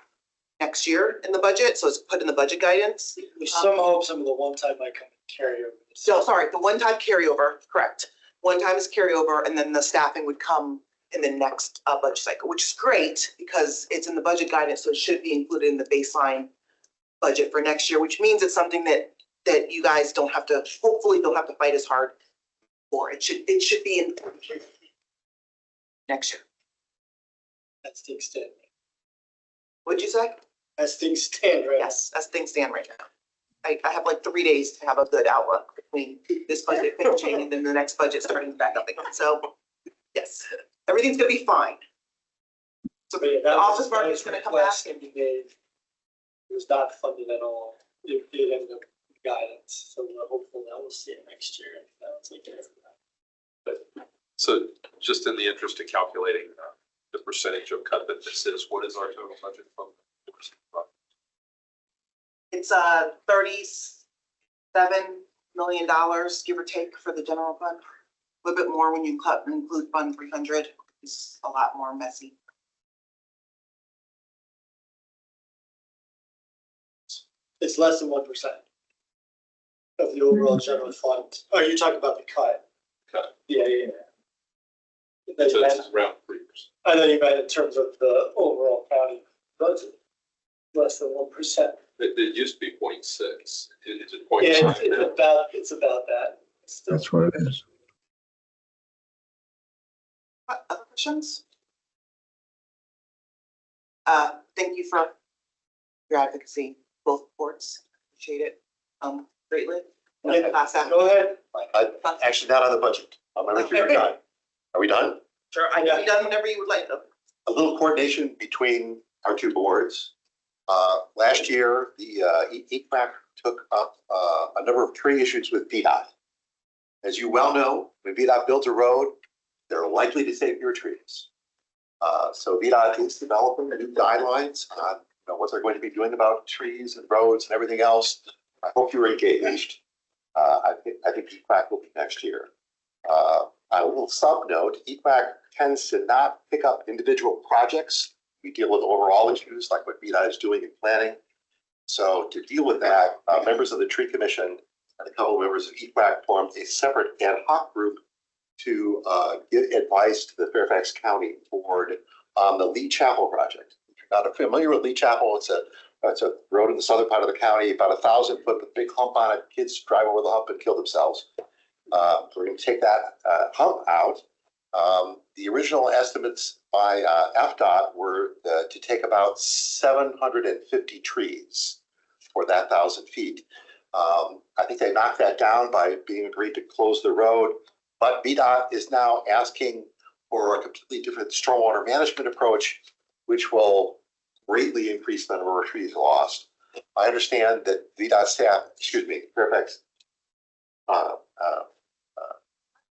next year in the budget, so it's put in the budget guidance. There's some hope some of the one-time might come and carry over. So, sorry, the one-time carryover, correct. One time is carryover, and then the staffing would come in the next budget cycle, which is great because it's in the budget guidance, so it should be included in the baseline budget for next year, which means it's something that you guys don't have to, hopefully don't have to fight as hard for. It should be in next year. That's the extent. What'd you say? As things stand right now. Yes, as things stand right now. I have like 3 days to have a good outlook between this budget finishing and then the next budget starting back up again. So, yes, everything's gonna be fine. So But yeah, the that office was- market that is was gonna come request back. that we made. It was not funded at all. It ended up guidance, so we're hopeful that we'll see it next year. That will take care of that. So just in the interest of calculating the percentage of cut that this is, what is our total budget from? It's $37 million, give or take, for the general fund. A little bit more when you include Fund 300. It's a lot more messy. It's less than 1% of the overall general fund. Oh, you're talking about the cut? Cut. Yeah. Then So you it's meant- around 3%. I know you meant in terms of the overall county budget, less than 1%. It used to be 0.6. Is it Yeah, 0.5 now? it's about that. Still. That's what it is. Other questions? Thank you for your advocacy, both boards. Appreciate it greatly. Yeah, Pass that. Go ahead. Actually, not on the budget. I'm gonna make sure you're done. Are we done? Sure, I can be done whenever you would like them. A little coordination between our two boards. Last year, the EQAC took up a number of tree issues with VDOT. As you well know, when VDOT builds a road, they're likely to save your trees. So VDOT is developing new guidelines on what they're going to be doing about trees and roads and everything else. I hope you're engaged. I think EQAC will be next year. A little sub note, EQAC tends to not pick up individual projects. We deal with overall issues like what VDOT is doing in planning. So to deal with that, members of the Tree Commission and a couple of members of EQAC formed a separate ad hoc group to give advice to the Fairfax County Board on the Lee Chapel project. If you're not familiar with Lee Chapel, it's a road in the southern part of the county, about 1,000 foot with a big hump on it. Kids drive over the hump and kill themselves. We're going to take that hump out. The original estimates by FDOT were to take about 750 trees for that 1,000 feet. I think they knocked that down by being agreed to close the road, but VDOT is now asking for a completely different stormwater management approach, which will greatly increase the number of trees lost. I understand that VDOT staff, Fairfax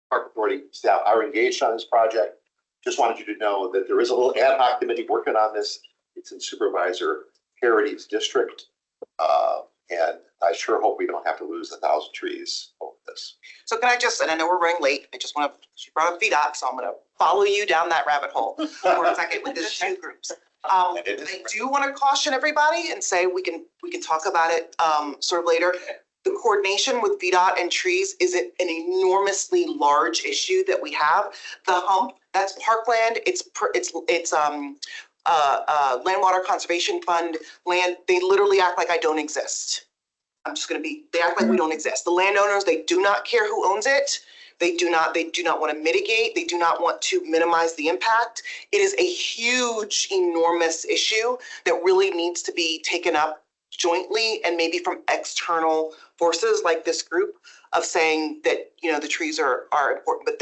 Park Authority staff are engaged on this project. Just wanted you to know that there is a little ad hoc committee working on this. It's in Supervisor Harity's district. And I sure hope we don't have to lose 1,000 trees over this. So can I just, and I know we're running late, I just want to, she brought up VDOT, so I'm going to follow you down that rabbit hole for a second with the two groups. I do want to caution everybody and say we can talk about it sort of later. The coordination with VDOT and trees is an enormously large issue that we have. The hump, that's parkland, it's Land Water Conservation Fund land. They literally act like I don't exist. They act like we don't exist. The landowners, they do not care who owns it. They do not want to mitigate. They do not want to minimize the impact. It is a huge, enormous issue that really needs to be taken up jointly and maybe from external forces like this group of saying that, the trees are important, but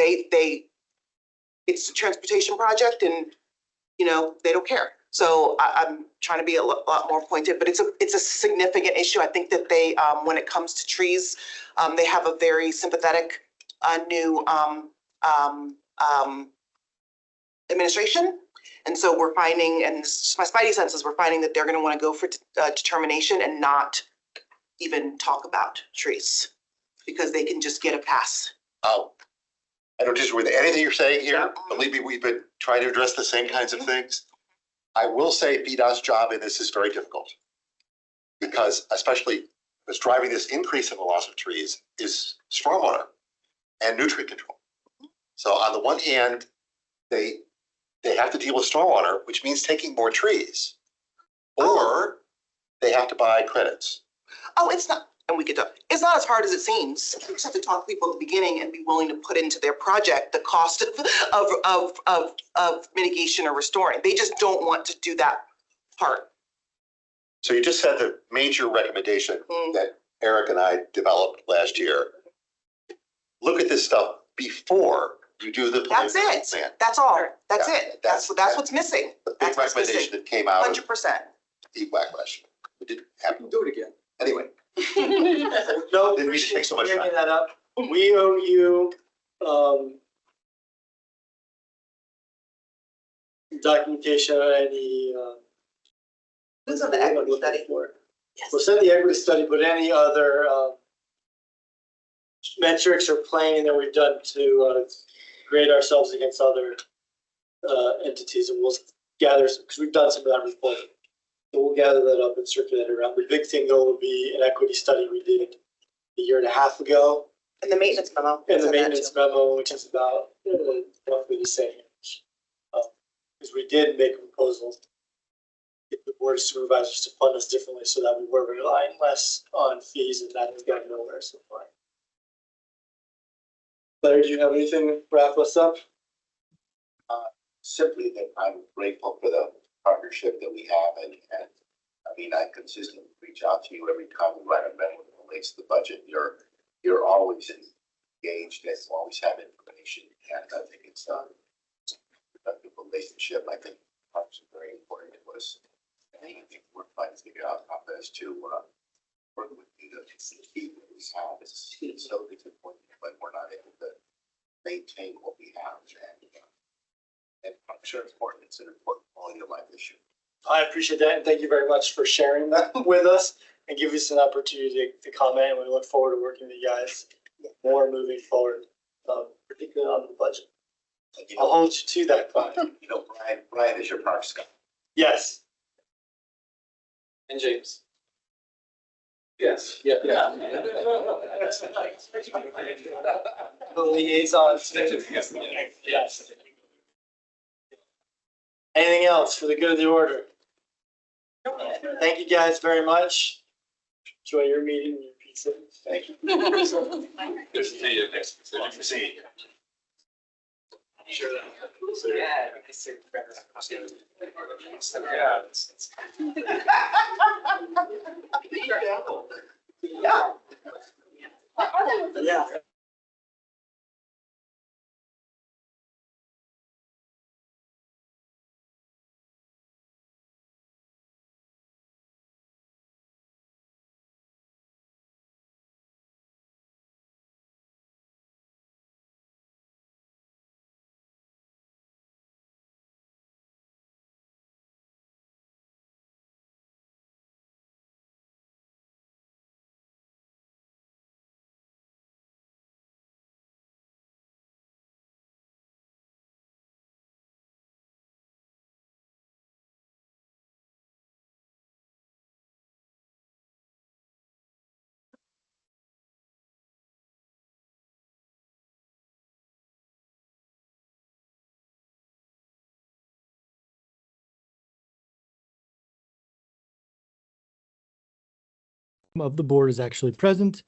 it's a transportation project and, they don't care. So I'm trying to be a lot more pointed, but it's a significant issue. I think that they, when it comes to trees, they have a very sympathetic new administration. And so we're finding, and this is my spidey senses, we're finding that they're going to want to go for determination and not even talk about trees because they can just get a pass. I don't disagree with anything you're saying here. Believe me, we've been trying to address the same kinds of things. I will say VDOT's job in this is very difficult. Because especially what's driving this increase in the loss of trees is stormwater and nutrient control. So on the one hand, they have to deal with stormwater, which means taking more trees. Or they have to buy credits. Oh, it's not, and it's not as hard as it seems. You just have to talk to people at the beginning and be willing to put into their project the cost of mitigation or restoring. They just don't want to do that part. So you just said the major recommendation that Eric and I developed last year. Look at this stuff before you do the. That's it. Plan. That's all. That's Yeah, it. That's what's missing. The big recommendation that came out of 100%. the backlash. It didn't happen. Do it again. Anyway, No, Didn't mean to take so much bringing time. that up. We owe you, documentation on any, Who's on the equity study? We'll send the equity study, but any other, metrics or planning that we've done to, grade ourselves against other, entities, and we'll gather, because we've done some of that reporting. So we'll gather that up and circulate it around. The big thing though will be an equity study we did a year and a half ago. And the maintenance memo. And the maintenance memo, which is about roughly the same. Because we did make a proposal, get the board of supervisors to fund us differently so that we were relying less on fees, and that has gotten nowhere so far. Larry, do you have anything to wrap us up? Simply that I'm grateful for the partnership that we have, and I mean, I consistently reach out to you every time we write a memo that relates to the budget. You're always engaged and always have information, and I think it's a productive relationship. I think parks are very important to us. I think we're trying to figure out how best to work with you to keep what we have. It's so disappointing when we're not able to maintain what we have, and I'm sure it's important. It's an important quality of life issue. I appreciate that, and thank you very much for sharing that with us and give us an opportunity to comment. And we look forward to working with you guys more moving forward, particularly on the budget. I'll hold you to that, Clyde. You know, Brian is your parks guy. Yes. And James. Yes. Yeah. The liaison. Yes. Anything else for the good of the order? Thank you guys very much. Enjoy your meeting and your pizza. Thank you. Good to see you. Good to see you. Sure. Yeah. Of the board is actually present.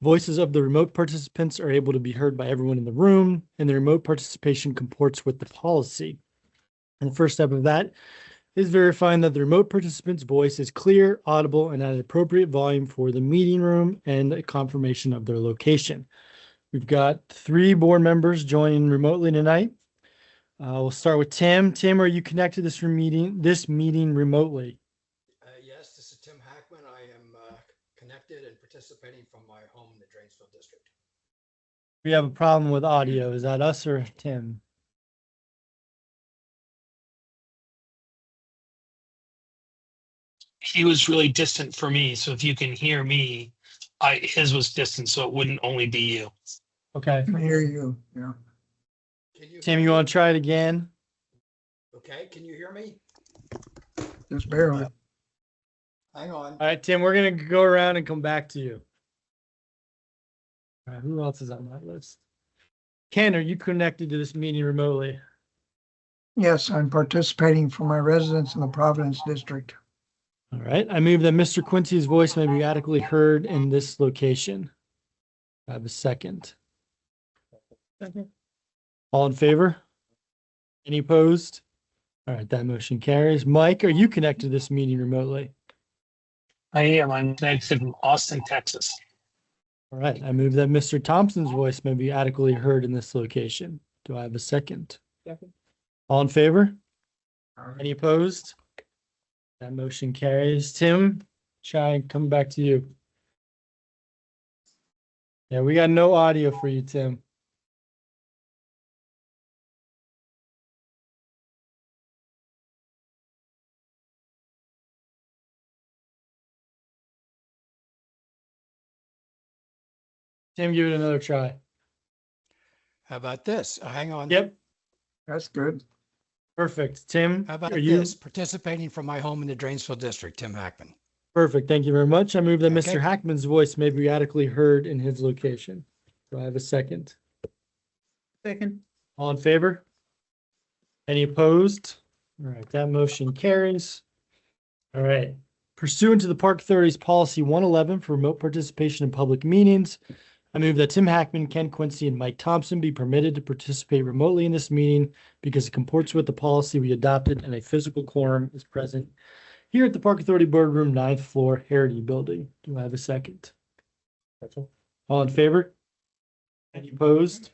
Voices of the remote participants are able to be heard by everyone in the room, and the remote participation comports with the policy. And the first step of that is verifying that the remote participant's voice is clear, audible, and at an appropriate volume for the meeting room, and a confirmation of their location. We've got 3 board members joining remotely tonight. We'll start with Tim. Tim, are you connected to this meeting remotely? Yes, this is Tim Hackman. I am connected and participating from my home in the Dranesville district. We have a problem with audio. Is that us or Tim? He was really distant for me, so if you can hear me, his was distant, so it wouldn't only be you. Okay. I can hear you, yeah. Tim, you want to try it again? Okay, can you hear me? Just barely. Hang on. All right, Tim, we're gonna go around and come back to you. All right, who else is on that list? Ken, are you connected to this meeting remotely? Yes, I'm participating from my residence in the Providence District. All right, I move that Mr. Quincy's voice may be adequately heard in this location. I have a second. All in favor? Any opposed? All right, that motion carries. Mike, are you connected to this meeting remotely? I am. I'm connected from Austin, Texas. All right, I move that Mr. Thompson's voice may be adequately heard in this location. Do I have a second? Second. All in favor? Any opposed? That motion carries. Tim, try and come back to you. Yeah, we got no audio for you, Tim. Tim, give it another try. How about this? Hang on. Yep, That's good. perfect. Tim, How about are you? this? Participating from my home in the Drainsville District, Tim Hackman. Perfect. Thank you very much. I move that Okay. Mr. Hackman's voice may be adequately heard in his location. Do I have a second? Second. All in favor? Any opposed? All right, that motion carries. All right. Pursuant to the Park Authority's Policy 111 for remote participation in public meetings, I move that Tim Hackman, Ken Quincy, and Mike Thompson be permitted to participate remotely in this meeting because it comports with the policy we adopted and a physical quorum is present here at the Park Authority Boardroom, 9th floor, Heritage Building. Do I have a second? All in favor? Any opposed?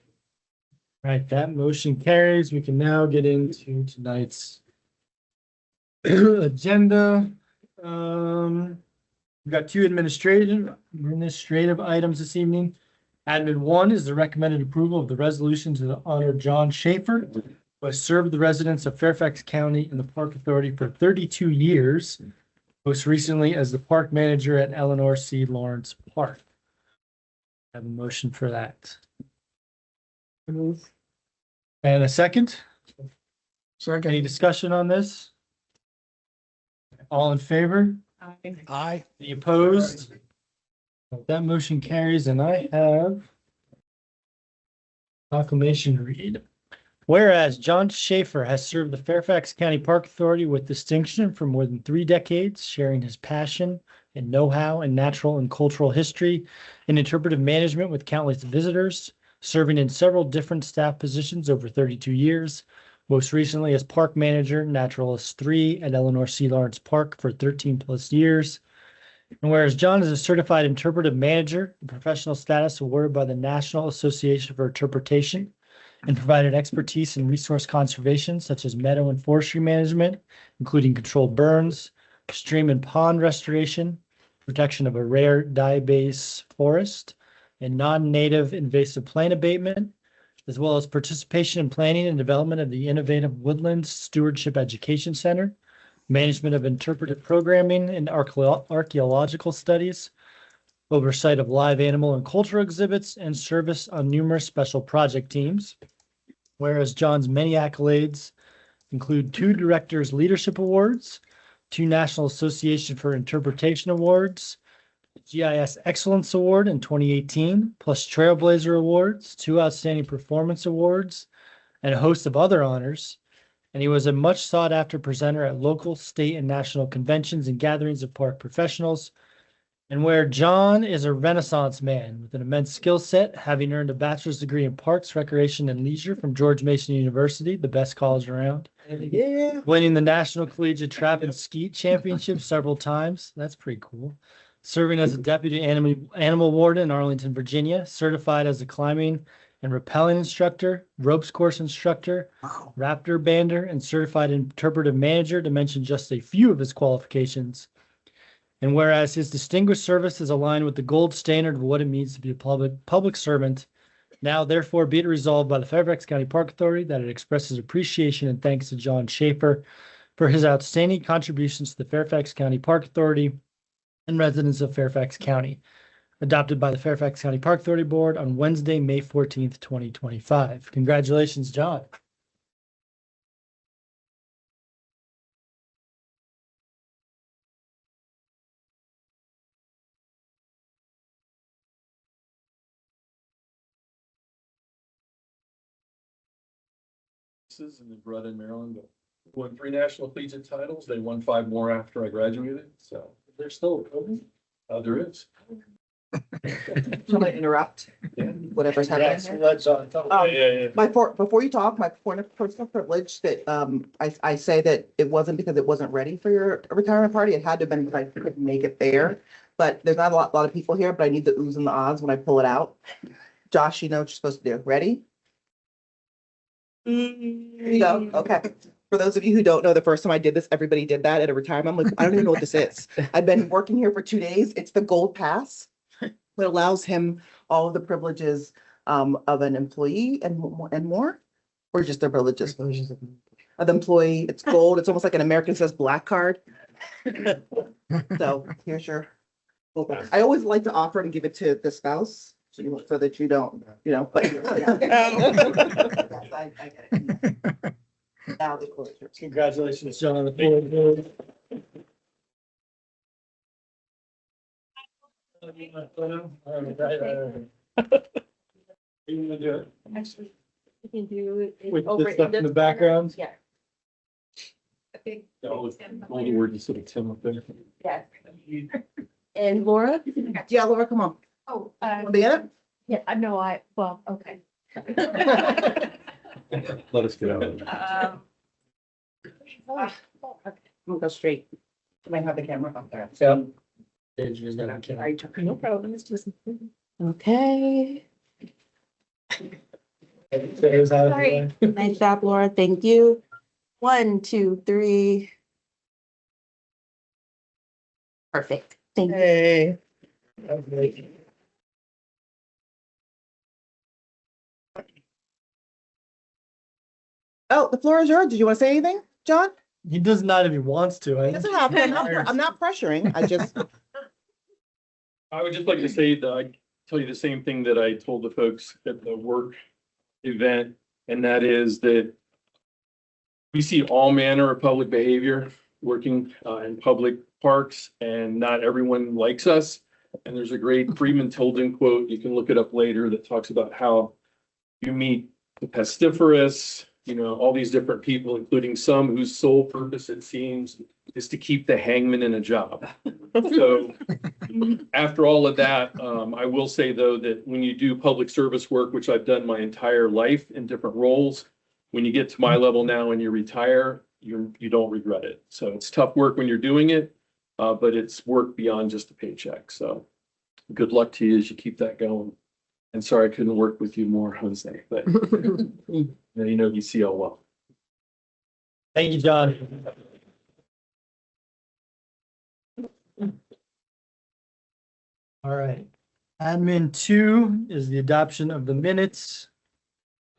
All right, that motion carries. We can now get into tonight's agenda. We've got two administrative items this evening. Admin 1 is the recommended approval of the resolution to honor John Schaefer, who has served the residents of Fairfax County and the Park Authority for 32 years, most recently as the park manager at Eleanor C. Lawrence Park. I have a motion for that. And a second? Second. Any discussion on this? All in favor? Aye. Any opposed? That motion carries, and I have proclamation to read. Whereas John Schaefer has served the Fairfax County Park Authority with distinction for more than 3 decades, sharing his passion and know-how in natural and cultural history and interpretive management with countless visitors, serving in several different staff positions over 32 years, most recently as Park Manager, Naturalist 3 at Eleanor C. Lawrence Park for 13 plus years. And whereas John is a certified interpretive manager, a professional status awarded by the National Association for Interpretation, and provided expertise in resource conservation such as meadow and forestry management, including controlled burns, stream and pond restoration, protection of a rare diabase forest, and non-native invasive plant abatement, as well as participation in planning and development of the Innovative Woodlands Stewardship Education Center, management of interpretive programming and archaeological studies, oversight of live animal and cultural exhibits, and service on numerous special project teams. Whereas John's many accolades include 2 Directors Leadership Awards, 2 National Association for Interpretation Awards, GIS Excellence Award in 2018, plus Trailblazer Awards, 2 Outstanding Performance Awards, and a host of other honors. And he was a much sought after presenter at local, state, and national conventions and gatherings of park professionals. And where John is a Renaissance man with an immense skill set, having earned a bachelor's degree in Parks, Recreation, and Leisure from George Mason University, the best college around. Yeah. Winning the National Collegiate Trap and Skeet Championship several times. That's pretty cool. Serving as a deputy animal warden in Arlington, Virginia, certified as a climbing and rappelling instructor, ropes course instructor, raptor bander, and certified interpretive manager, to mention just a few of his qualifications. And whereas his distinguished service is aligned with the gold standard of what it means to be a public servant, now therefore be it resolved by the Fairfax County Park Authority that it expresses appreciation and thanks to John Schaefer for his outstanding contributions to the Fairfax County Park Authority and residents of Fairfax County, adopted by the Fairfax County Park Authority Board on Wednesday, May 14th, 2025. Congratulations, John. in Breda, Maryland. Won 3 national collegiate titles. They won 5 more after I graduated. So There's still a building? there is. Shall I interrupt? Yeah. Whatever's happening here? Before you talk, my point of personal privilege that I say that it wasn't because it wasn't ready for your retirement party. It had to have been because I couldn't make it there. But there's not a lot of people here, but I need the oohs and the ahs when I pull it out. Josh, you know what you're supposed to do. Ready? Here you go. Okay. For those of you who don't know, the first time I did this, everybody did that at a retirement. I'm like, I don't even know what this is. I've been working here for 2 days. It's the gold pass. It allows him all of the privileges of an employee and more, or just their privileges of the employee. It's gold. It's almost like an American Says Black card. So here's your gold pass. I always like to offer it and give it to the spouse so that you don't, but. I get it. Now the closure. Congratulations, John, on the board. You wanna do it? Actually, you can do it With over the stuff in the background? Yeah. Okay. All the words instead of Tim up there. Yes. And Laura? Yeah, Laura, come on. Oh, Want to be in it? yeah, I know, okay. Let us get out of there. We'll go straight. You might have the camera up there. Yeah. No problem. It's just. Okay. Sorry. Nice job, Laura. Thank you. 1, 2, 3. Perfect. Thank you. Hey. Oh, the floor is yours. Did you want to say anything, John? He does not if he wants to. He doesn't have to. I'm not pressuring. I just. I would just like to say that I tell you the same thing that I told the folks at the work event, and that is that we see all manner of public behavior working in public parks, and not everyone likes us. And there's a great Freeman Tilden quote, you can look it up later, that talks about how you meet the pestiferous, all these different people, including some whose sole purpose, it seems, is to keep the hangman in a job. So after all of that, I will say, though, that when you do public service work, which I've done my entire life in different roles, when you get to my level now and you retire, you don't regret it. So it's tough work when you're doing it, but it's work beyond just a paycheck. So good luck to you as you keep that going. And sorry I couldn't work with you more, Jose, but ECL well. Thank you, John. All right. Admin 2 is the adoption of the minutes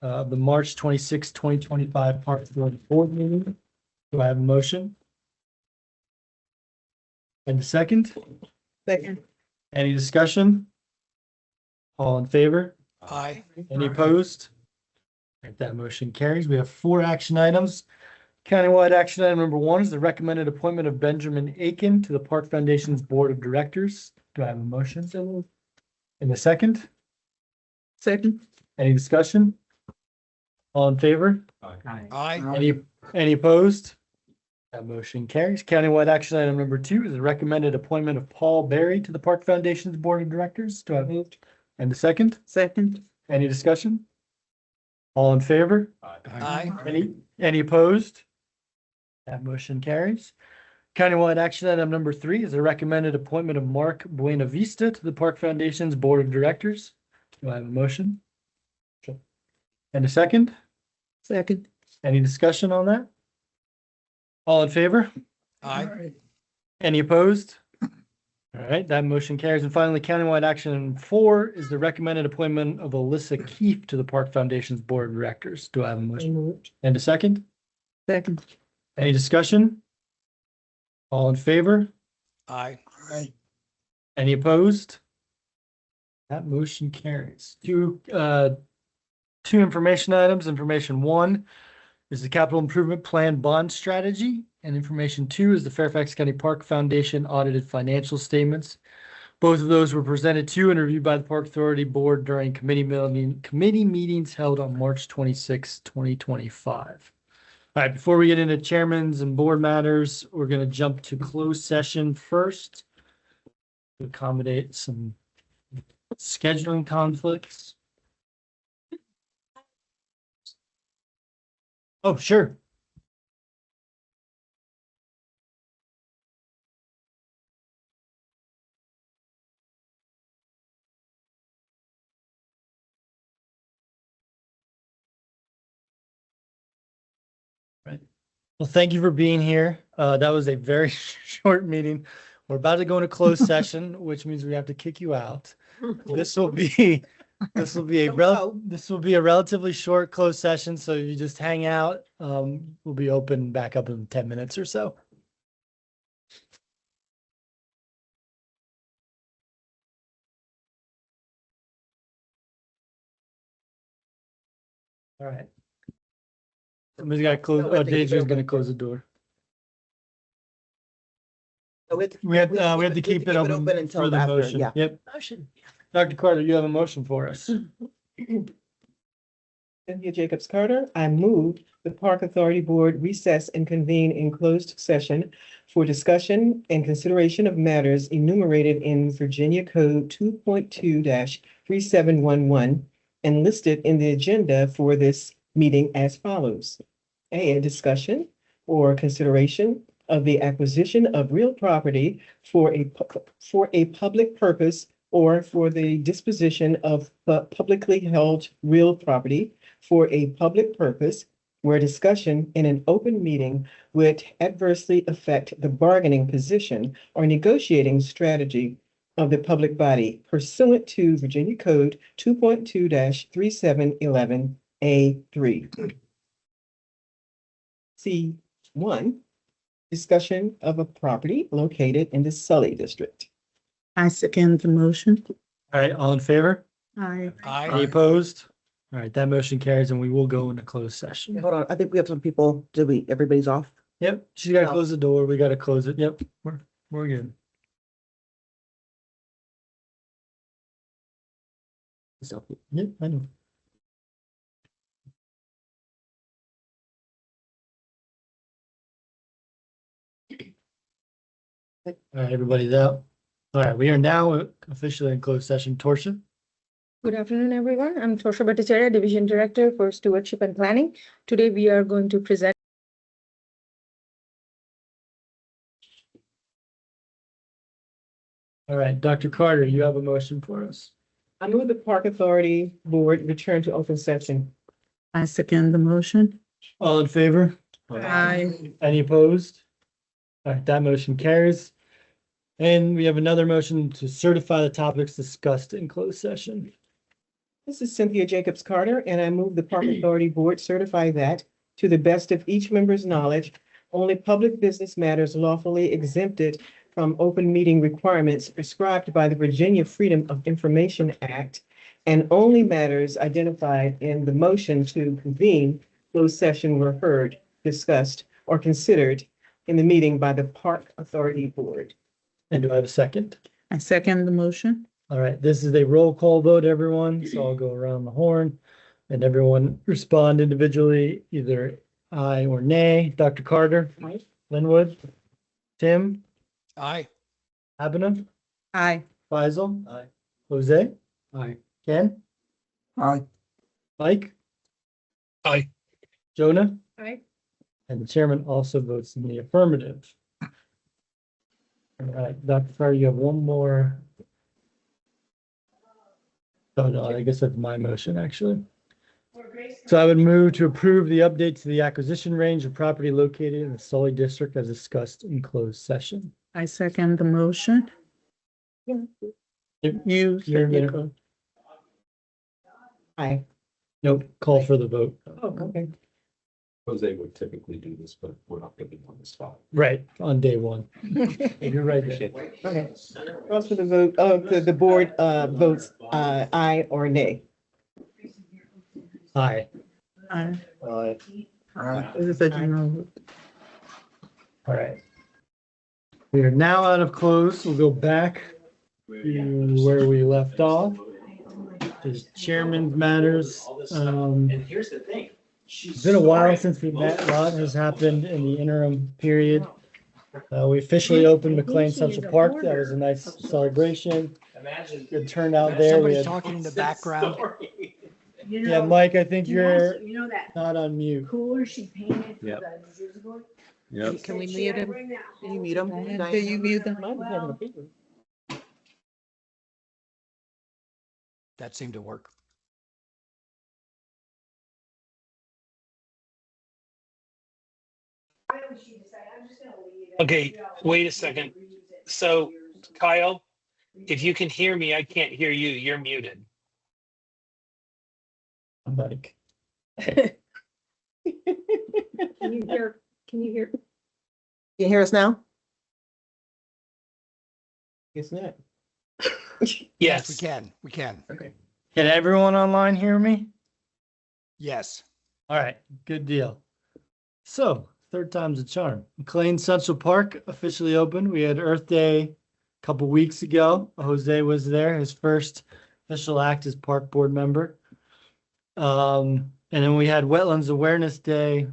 of the March 26, 2025 Park Authority Board meeting. Do I have a motion? And a second? Second. Any discussion? All in favor? Aye. Any opposed? Right, that motion carries. We have 4 action items. Countywide action item number 1 is the recommended appointment of Benjamin Aiken to the Park Foundation's Board of Directors. Do I have a motion? In a second? Second. Any discussion? All in favor? Aye. Any opposed? That motion carries. Countywide action item number 2 is the recommended appointment of Paul Berry to the Park Foundation's Board of Directors. Do I have moved? And a second? Second. Any discussion? All in favor? Aye. Any opposed? That motion carries. Countywide action item number 3 is the recommended appointment of Mark Buenavista to the Park Foundation's Board of Directors. Do I have a motion? And a second? Second. Any discussion on that? All in favor? Aye. Any opposed? All right, that motion carries. And finally, countywide action item 4 is the recommended appointment of Alyssa Keefe to the Park Foundation's Board of Directors. Do I have a motion? And a second? Second. Any discussion? All in favor? Aye. Any opposed? That motion carries. Two information items. Information 1 is the capital improvement plan bond strategy, and information 2 is the Fairfax County Park Foundation audited financial statements. Both of those were presented to and reviewed by the Park Authority Board during committee meetings held on March 26, 2025. All right, before we get into chairman's and board matters, we're going to jump to closed session first to accommodate some scheduling conflicts. Oh, sure. Right. Well, thank you for being here. That was a very short meeting. We're about to go into closed session, which means we have to kick you out. This will be a relatively short closed session, so you just hang out. We'll be open back up in 10 minutes or so. All right. Somebody's got to close. Oh, Deidre's going to close the door. We have to keep it open until for the after, motion. yeah. Yep. Dr. Carter, you have a motion for us. Cynthia Jacobs Carter, I move the Park Authority Board recess and convene in closed session for discussion and consideration of matters enumerated in Virginia Code 2.2-3711 and listed in the agenda for this meeting as follows. A discussion or consideration of the acquisition of real property for a public purpose or for the disposition of publicly held real property for a public purpose where discussion in an open meeting would adversely affect the bargaining position or negotiating strategy of the public body pursuant to Virginia Code 2.2-3711A3. C1, discussion of a property located in the Sully District. I second the motion. All right, all in favor? Aye. Any opposed? All right, that motion carries and we will go into closed session. Hold on, I think we have some people, everybody's off? Yep, she's got to close the door. We got to close it. Yep, we're good. Yep, I know. All right, everybody's out. All right, we are now officially in closed session. Torsia? Good afternoon, everyone. I'm Torsha Bhattacharya, Division Director for Stewardship and Planning. Today, we are going to present All right, Dr. Carter, you have a motion for us. I move the Park Authority Board return to open session. I second the motion. All in favor? Aye. Any opposed? All right, that motion carries. And we have another motion to certify the topics discussed in closed session. This is Cynthia Jacobs Carter, and I move the Park Authority Board certify that, to the best of each member's knowledge, only public business matters lawfully exempted from open meeting requirements prescribed by the Virginia Freedom of Information Act, and only matters identified in the motion to convene closed session were heard, discussed, or considered in the meeting by the Park Authority Board. And do I have a second? I second the motion. All right, this is a roll call vote, everyone. So I'll go around the horn and everyone respond individually, either aye or nay. Dr. Carter? Aye. Linwood? Tim? Aye. Abena? Aye. Faisal? Aye. Jose? Aye. Ken? Aye. Mike? Aye. Jonah? Aye. And the chairman also votes in the affirmative. All right, Dr. Carter, you have one more. Oh, no, I guess that's my motion, actually. So I would move to approve the update to the acquisition range of property located in the Sully District as discussed in closed session. I second the motion. You You're- Aye. Nope, call for the vote. Oh, okay. Jose would typically do this, but we're not gonna be on the spot. Right, on day one. You're right. there. Okay. Calls for the vote, the board, votes, aye or nay. Aye. Aye. Aye. This is a general. All right. We are now out of close. We'll go back where we left off. There's chairman's matters. Here's the thing. It's been a while since we met. A lot has happened in the interim period. We officially opened McLean Central Park. That was a nice celebration. Imagine. Good turnout there. We Somebody had, talking in the background. yeah, Mike, I think you're You know that not on mute. cooler she painted for Yep. the years ago? Yep. Can we mute him? Can you mute him? Can you mute them? That seemed to work. Okay, wait a second. So Kyle, if you can hear me, I can't hear you. You're muted. Mike. Can you hear, can you hear? Can you hear us now? It's not. Yes. We can. We can. Okay. Can everyone online hear me? Yes. All right, good deal. So, third time's a charm. McLean Central Park officially opened. We had Earth Day a couple weeks ago. Jose was there, his first official act as park board member. And then we had Wetlands Awareness Day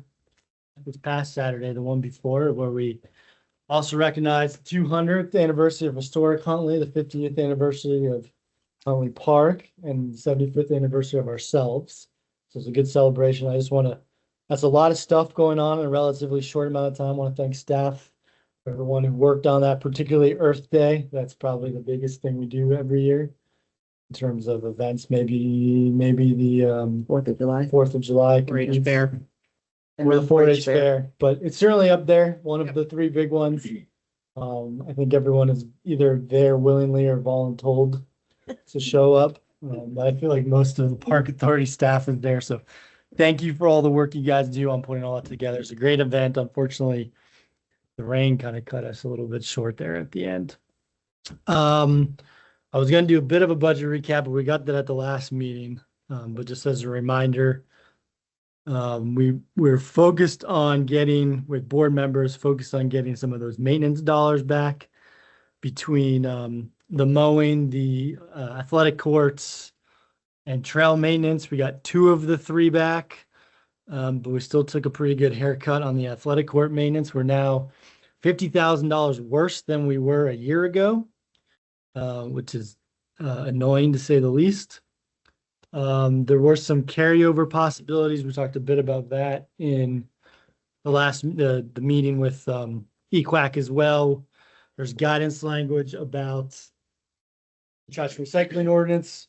this past Saturday, the one before, where we also recognized the 200th anniversary of Historic Huntley, the 50th anniversary of Huntley Park, and the 75th anniversary of ourselves. So it's a good celebration. I just want to, that's a lot of stuff going on in a relatively short amount of time. I want to thank staff, everyone who worked on that, particularly Earth Day. That's probably the biggest thing we do every year in terms of events. Maybe the 4th of July. 4th of July. 4-H fair. Or the 4-H fair, but it's certainly up there, one of the three big ones. I think everyone is either there willingly or voluntold to show up. But I feel like most of the park authority staff is there, so thank you for all the work you guys do on putting all that together. It's a great event. Unfortunately, the rain kind of cut us a little bit short there at the end. I was going to do a bit of a budget recap, but we got that at the last meeting. But just as a reminder, we're focused on getting, with board members, focused on getting some of those maintenance dollars back between the mowing, the athletic courts, and trail maintenance. We got 2 of the 3 back, but we still took a pretty good haircut on the athletic court maintenance. We're now $50,000 worse than we were a year ago, which is annoying to say the least. There were some carryover possibilities. We talked a bit about that in the meeting with EQUAC as well. There's guidance language about the trash recycling ordinance.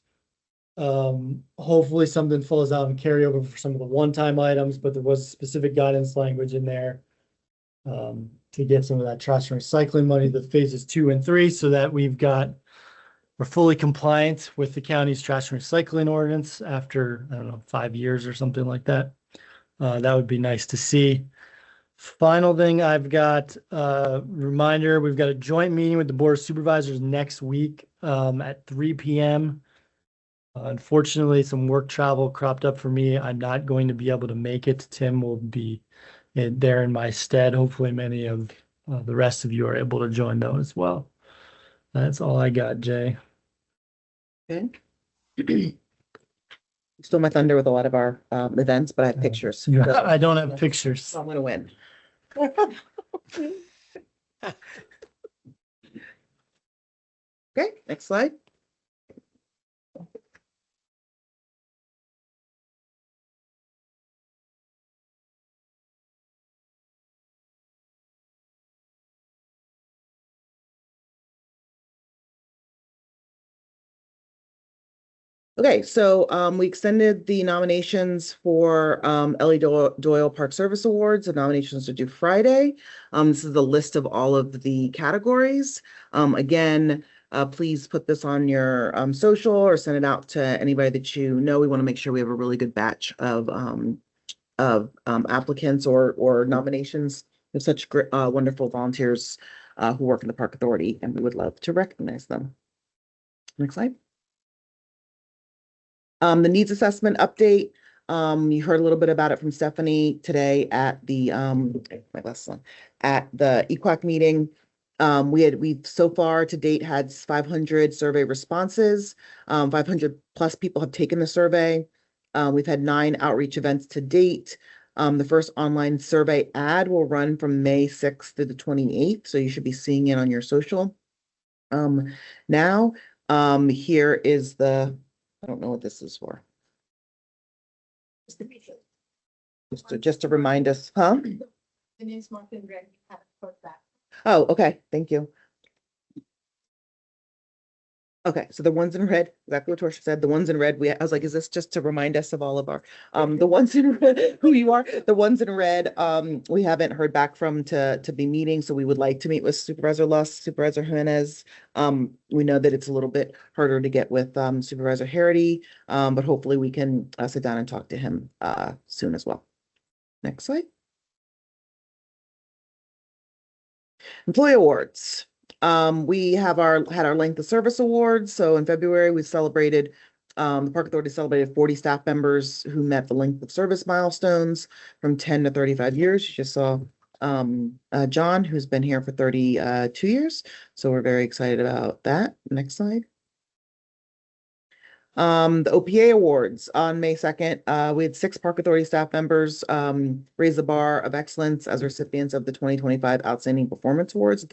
Hopefully something falls out and carryover for some of the one-time items, but there was specific guidance language in there to get some of that trash and recycling money, the phases 2 and 3, so that we're fully compliant with the county's trash and recycling ordinance after, I don't know, 5 years or something like that. That would be nice to see. Final thing I've got, reminder, we've got a joint meeting with the Board of Supervisors next week at 3 p.m. Unfortunately, some work travel cropped up for me. I'm not going to be able to make it. Tim will be there in my stead. Hopefully many of the rest of you are able to join though as well. That's all I got, Jay. Okay. Still my thunder with a lot of our events, but I have pictures. I don't have pictures. So I'm gonna win. Okay, next slide. Okay, so we extended the nominations for Ellie Doyle Park Service Awards. The nominations are due Friday. This is the list of all of the categories. Again, please put this on your social or send it out to anybody that you know. We want to make sure we have a really good batch of applicants or nominations. We have such great, wonderful volunteers who work in the Park Authority, and we would love to recognize them. Next slide. The needs assessment update. You heard a little bit about it from Stephanie today at the at the EQUAC meeting. We've so far to date had 500 survey responses. 500 plus people have taken the survey. We've had 9 outreach events to date. The first online survey ad will run from May 6th to the 28th, so you should be seeing it on your social. Now, here is I don't know what this is for. Just to remind us, huh? The name's marked in red. Oh, okay, thank you. Okay, so the ones in red, exactly what Torsia said, the ones in red, I was like, is this just to remind us of all of our, the ones in red, who you are? The ones in red, we haven't heard back from to be meeting, so we would like to meet with Supervisor Lusk, Supervisor Jimenez. We know that it's a little bit harder to get with Supervisor Harity, but hopefully we can sit down and talk to him soon as well. Next slide. Employee awards. We have had our length of service awards. So in February, we celebrated, the Park Authority celebrated 40 staff members who met the length of service milestones from 10 to 35 years. You just saw John, who's been here for 32 years. So we're very excited about that. Next slide. The OPA Awards on May 2nd, we had 6 Park Authority staff members raise the bar of excellence as recipients of the 2025 Outstanding Performance Awards at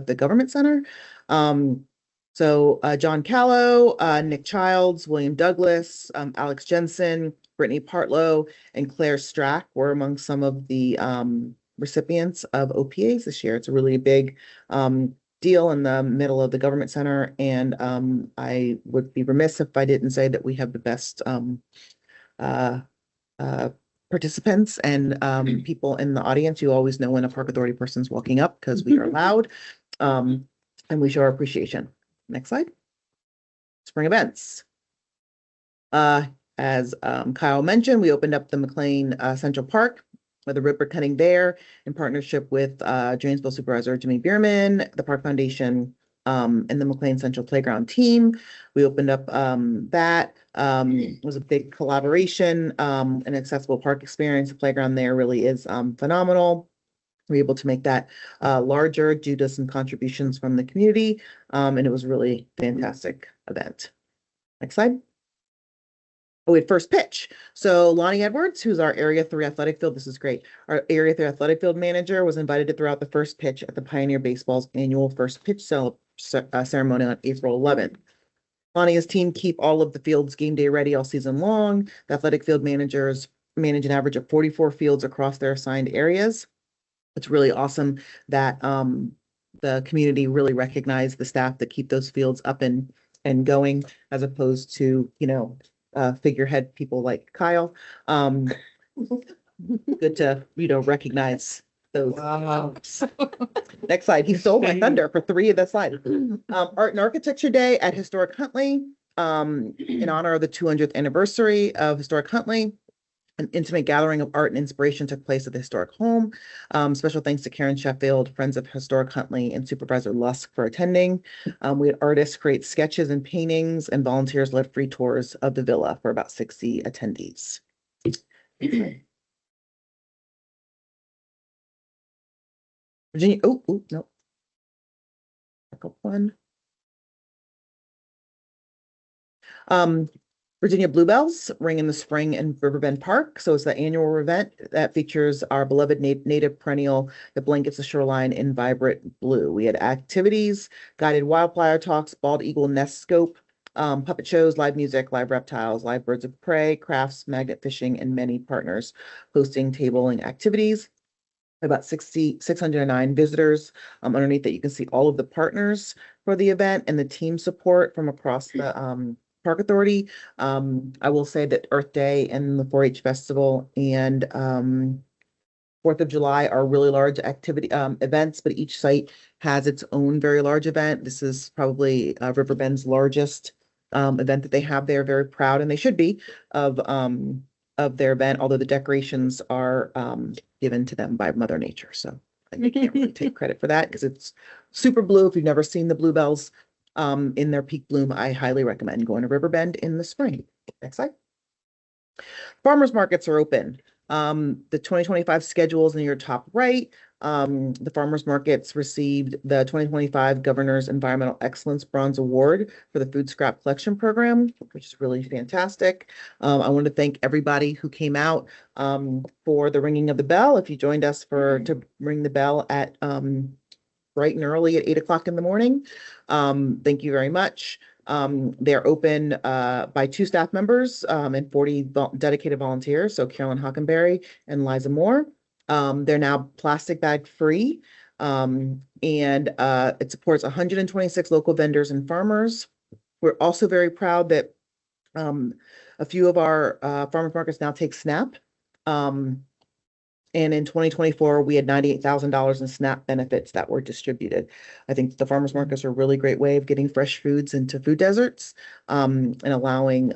the Government Center. So John Callow, Nick Childs, William Douglas, Alex Jensen, Brittany Partlow, and Claire Strack were among some of the recipients of OPAs this year. It's a really big deal in the middle of the Government Center, and I would be remiss if I didn't say that we have the best participants and people in the audience. You always know when a Park Authority person's walking up because we are loud, and we show our appreciation. Next slide. Spring events. As Kyle mentioned, we opened up the McLean Central Park with a ribbon cutting there in partnership with Janesville Supervisor Jimmy Bierman, the Park Foundation, and the McLean Central Playground team. We opened up that. It was a big collaboration, an accessible park experience. The playground there really is phenomenal. We were able to make that larger due to some contributions from the community, and it was a really fantastic event. Next slide. Oh, we had first pitch. So Lonnie Edwards, who's our Area 3 athletic field, this is great. Our Area 3 athletic field manager was invited to throw out the first pitch at the Pioneer Baseball's annual first pitch ceremony on April 11th. Lonnie and his team keep all of the fields game day ready all season long. The athletic field managers manage an average of 44 fields across their assigned areas. It's really awesome that the community really recognized the staff that keep those fields up and going, as opposed to, figurehead people like Kyle. Good to, recognize those. Wow. Next slide. He stole my thunder for 3 of the slides. Art and Architecture Day at Historic Huntley, in honor of the 200th anniversary of Historic Huntley. An intimate gathering of art and inspiration took place at the historic home. Special thanks to Karen Sheffield, Friends of Historic Huntley, and Supervisor Lusk for attending. We had artists create sketches and paintings, and volunteers led free tours of the villa for about 60 attendees. Virginia, no. Back up one. Virginia Bluebells ring in the spring in Riverbend Park. So it's the annual event that features our beloved native perennial that blankets the shoreline in vibrant blue. We had activities, guided wildflower talks, bald eagle nest scope, puppet shows, live music, live reptiles, live birds of prey, crafts, magnet fishing, and many partners hosting tabling activities. About 609 visitors. Underneath that, you can see all of the partners for the event and the team support from across the Park Authority. I will say that Earth Day and the 4-H Festival and 4th of July are really large activity events, but each site has its own very large event. This is probably Riverbend's largest event that they have. They're very proud, and they should be, of their event, although the decorations are given to them by Mother Nature. So I can't really take credit for that because it's super blue. If you've never seen the bluebells in their peak bloom, I highly recommend going to Riverbend in the spring. Next slide. Farmers markets are open. The 2025 schedule is in your top right. The farmers markets received the 2025 Governor's Environmental Excellence Bronze Award for the food scrap collection program, which is really fantastic. I want to thank everybody who came out for the ringing of the bell. If you joined us to ring the bell at bright and early at 8 o'clock in the morning, thank you very much. They're open by 2 staff members and 40 dedicated volunteers. So Carolyn Hockenberry and Liza Moore. They're now plastic bag free. And it supports 126 local vendors and farmers. We're also very proud that a few of our farmers markets now take SNAP. And in 2024, we had $98,000 in SNAP benefits that were distributed. I think the farmers markets are a really great way of getting fresh foods into food deserts, and allowing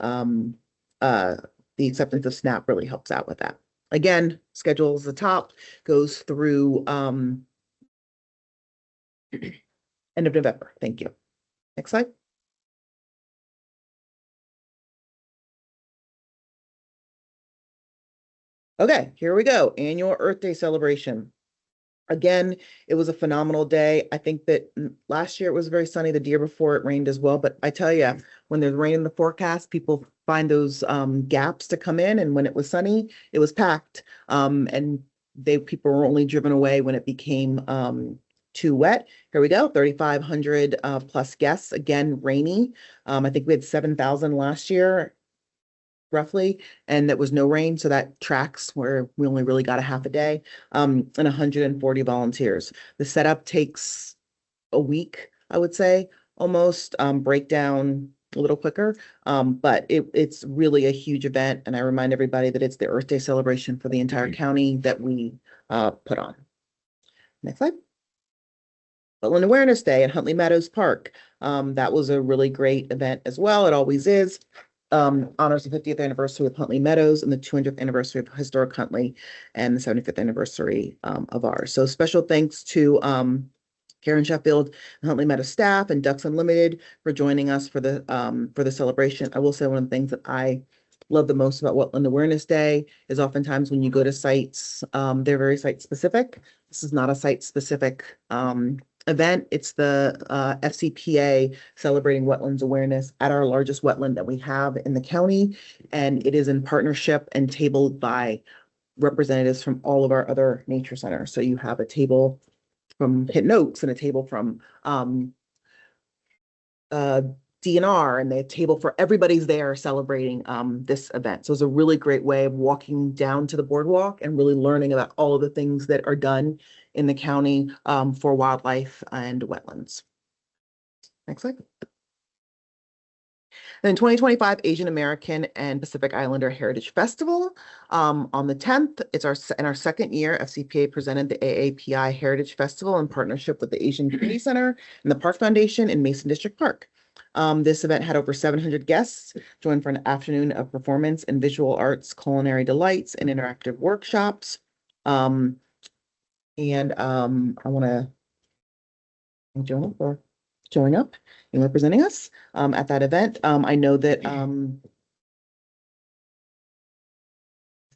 the acceptance of SNAP really helps out with that. Again, schedule is the top, goes through end of November. Thank you. Next slide. Okay, here we go. Annual Earth Day celebration. Again, it was a phenomenal day. I think that last year it was very sunny. The year before it rained as well. But I tell you, when there's rain in the forecast, people find those gaps to come in. And when it was sunny, it was packed. And people were only driven away when it became too wet. Here we go, 3,500 plus guests. Again, rainy. I think we had 7,000 last year, roughly, and there was no rain, so that tracks where we only really got a half a day, and 140 volunteers. The setup takes a week, I would say, almost, breakdown a little quicker, but it's really a huge event, and I remind everybody that it's the Earth Day celebration for the entire county that we put on. Next slide. Wetland Awareness Day at Huntley Meadows Park. That was a really great event as well. It always is. Honors the 50th anniversary of Huntley Meadows and the 200th anniversary of Historic Huntley and the 75th anniversary of ours. So special thanks to Karen Sheffield, Huntley Meadows staff, and Ducks Unlimited for joining us for the celebration. I will say one of the things that I love the most about Wetland Awareness Day is oftentimes when you go to sites, they're very site specific. This is not a site specific event. It's the FCPA celebrating wetlands awareness at our largest wetland that we have in the county. And it is in partnership and tabled by representatives from all of our other nature centers. So you have a table from Hidden Oaks and a table from DNR, and the table for everybody's there celebrating this event. So it's a really great way of walking down to the boardwalk and really learning about all of the things that are done in the county for wildlife and wetlands. Next slide. Then 2025 Asian American and Pacific Islander Heritage Festival on the 10th. It's in our second year. FCPA presented the AAPI Heritage Festival in partnership with the Asian Community Center and the Park Foundation in Mason District Park. This event had over 700 guests join for an afternoon of performance and visual arts, culinary delights, and interactive workshops. I want to thank Jonah for showing up and representing us at that event. I know that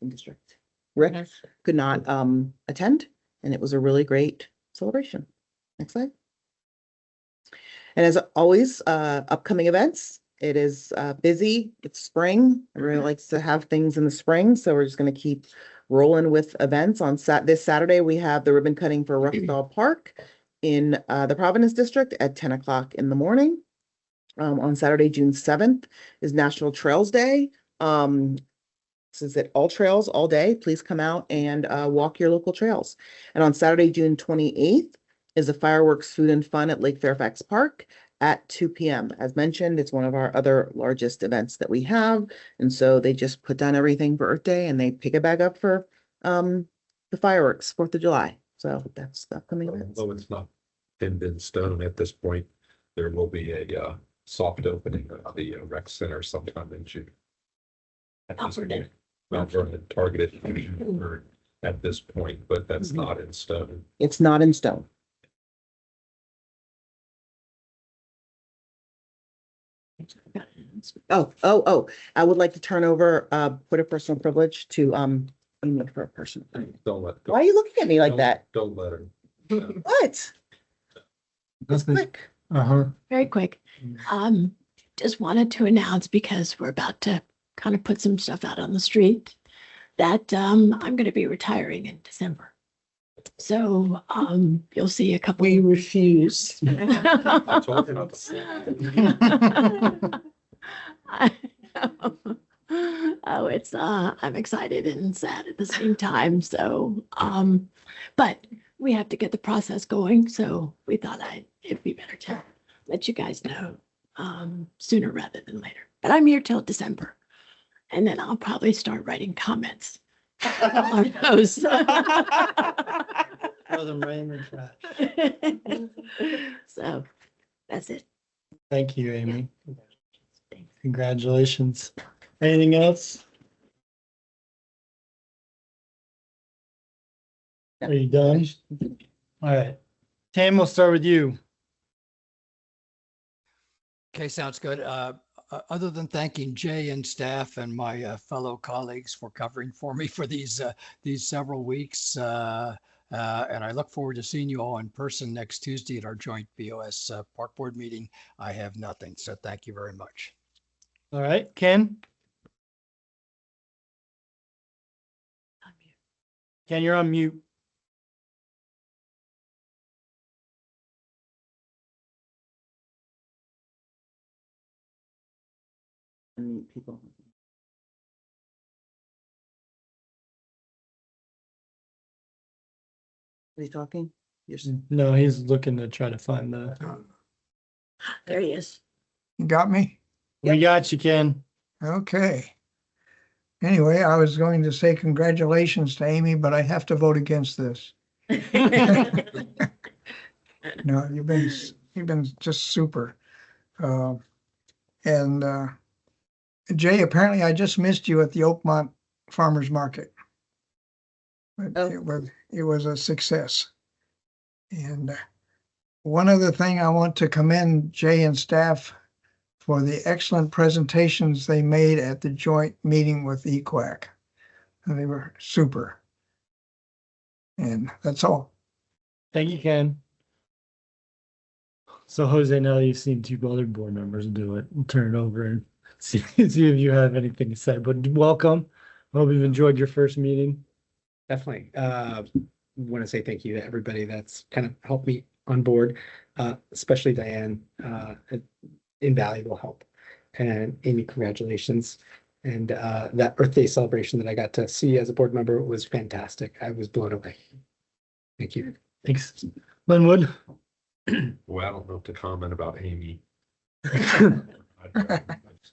District Rick could not attend, and it was a really great celebration. Next slide. And as always, upcoming events. It is busy. It's spring. Everybody likes to have things in the spring, so we're just going to keep rolling with events. On this Saturday, we have the ribbon cutting for Ruffdale Park in the Providence District at 10 o'clock in the morning. On Saturday, June 7th is National Trails Day. This is at all trails all day. Please come out and walk your local trails. And on Saturday, June 28th is the fireworks food and fun at Lake Fairfax Park at 2 p.m. As mentioned, it's one of our other largest events that we have. And so they just put down everything for Earth Day and they pick it back up for the fireworks, 4th of July. So that's the upcoming events. Although it's not pinned in stone at this point, there will be a soft opening of the rec center sometime in June. Mount Vernon targeted at this point, but that's not in stone. It's not in stone. Oh, I would like to turn over, put a personal privilege to I'm for a person. Don't let. Why are you looking at me like that? Don't let her. What? It's quick. Uh-huh. Very quick. Just wanted to announce, because we're about to kind of put some stuff out on the street, that I'm going to be retiring in December. So you'll see a couple. We refuse. I told you not to say it. Oh, it's I'm excited and sad at the same time. So but we have to get the process going. So we thought it'd be better to let you guys know sooner rather than later. But I'm here till December. And then I'll probably start writing comments on those. Throw them right in the trash. So that's it. Thank you, Amy. Congratulations. Anything else? Are you done? All right. Tam, we'll start with you. Okay, sounds good. Other than thanking Jay and staff and my fellow colleagues for covering for me for these several weeks, and I look forward to seeing you all in person next Tuesday at our joint BOS Park Board meeting. I have nothing, so thank you very much. All right, Ken? Ken, you're on mute. People. Are you talking? No, he's looking to try to find the. There he is. You got me? We got you, Ken. Okay. Anyway, I was going to say congratulations to Amy, but I have to vote against this. No, you've been just super. Jay, apparently I just missed you at the Oakmont Farmers Market. But it was a success. And one other thing, I want to commend Jay and staff for the excellent presentations they made at the joint meeting with EQUAC. And they were super. And that's all. Thank you, Ken. So Jose, now that you've seen two other board members do it, we'll turn it over and see if you have anything to say. But welcome. Hope you've enjoyed your first meeting. Definitely. Want to say thank you to everybody that's kind of helped me on board, especially Diane, invaluable help. And Amy, congratulations. And that Earth Day celebration that I got to see as a board member was fantastic. I was blown away. Thank you. Thanks. Linwood? Well, I don't know what to comment about Amy.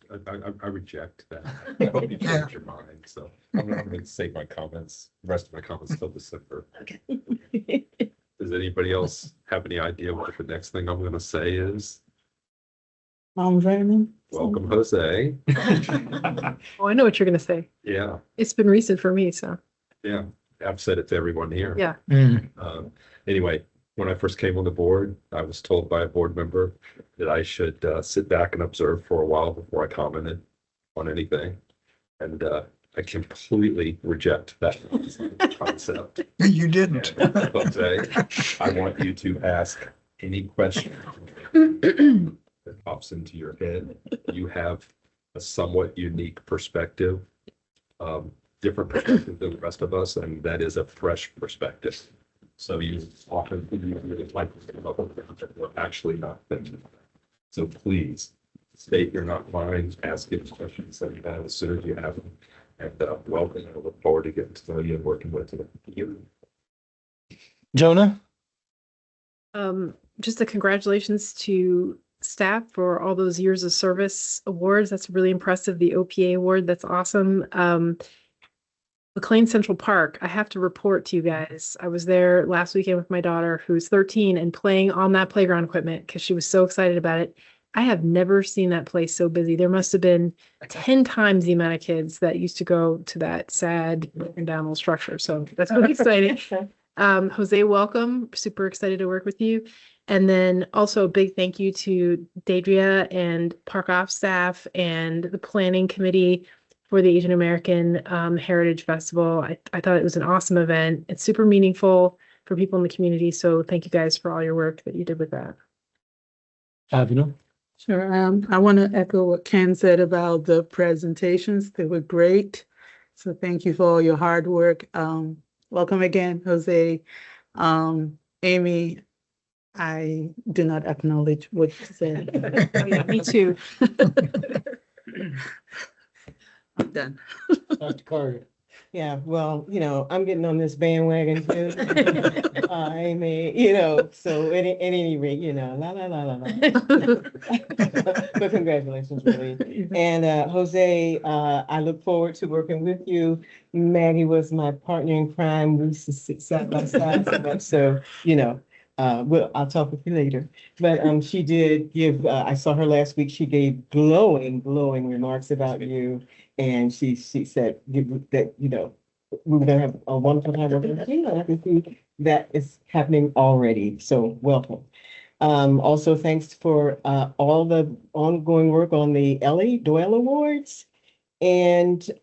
I reject that. I hope you change your mind, so I'm going to save my comments, the rest of my comments till December. Okay. Does anybody else have any idea what the next thing I'm going to say is? Welcome, Jose. Oh, I know what you're gonna say. Yeah, It's been recent for me, so. yeah. I've said it to everyone here. Yeah. Anyway, when I first came on the board, I was told by a board member that I should sit back and observe for a while before I commented on anything. And I completely reject that concept. You didn't. Jose, I want you to ask any question that pops into your head. You have a somewhat unique perspective, different perspective than the rest of us, and that is a fresh perspective. So you often like to come up with things that we're actually not thinking. So please state your not mind, ask any questions that you have as soon as you have them. And welcome. I look forward to getting to know you and working with you. Jonah? Just a congratulations to staff for all those years of service awards. That's really impressive. The OPA award, that's awesome. McLean Central Park, I have to report to you guys. I was there last weekend with my daughter who's 13 and playing on that playground equipment because she was so excited about it. I have never seen that place so busy. There must have been 10 times the amount of kids that used to go to that sad broken down little structure. So that's really exciting. Jose, welcome. Super excited to work with you. And then also a big thank you to Deidria and Park Off staff and the planning committee for the Asian American Heritage Festival. I thought it was an awesome event. It's super meaningful for people in the community. So thank you guys for all your work that you did with that. Avino? Sure. I want to echo what Ken said about the presentations. They were great. So thank you for all your hard work. Welcome again, Jose. Amy, I do not acknowledge what you said. Oh, yeah, me too. I'm done. Dr. Carter? Yeah, well, I'm getting on this bandwagon too. I mean, so at any rate, la, la, la, la, la. But congratulations, really. And Jose, I look forward to working with you. Maggie was my partner in crime. We used to sit side by side so much. So, I'll talk with you later. But she did give, I saw her last week. She gave glowing remarks about you. And she said that, we were gonna have a wonderful time working with you. And I can see that is happening already. So welcome. Also, thanks for all the ongoing work on the Ellie Doyle Awards. And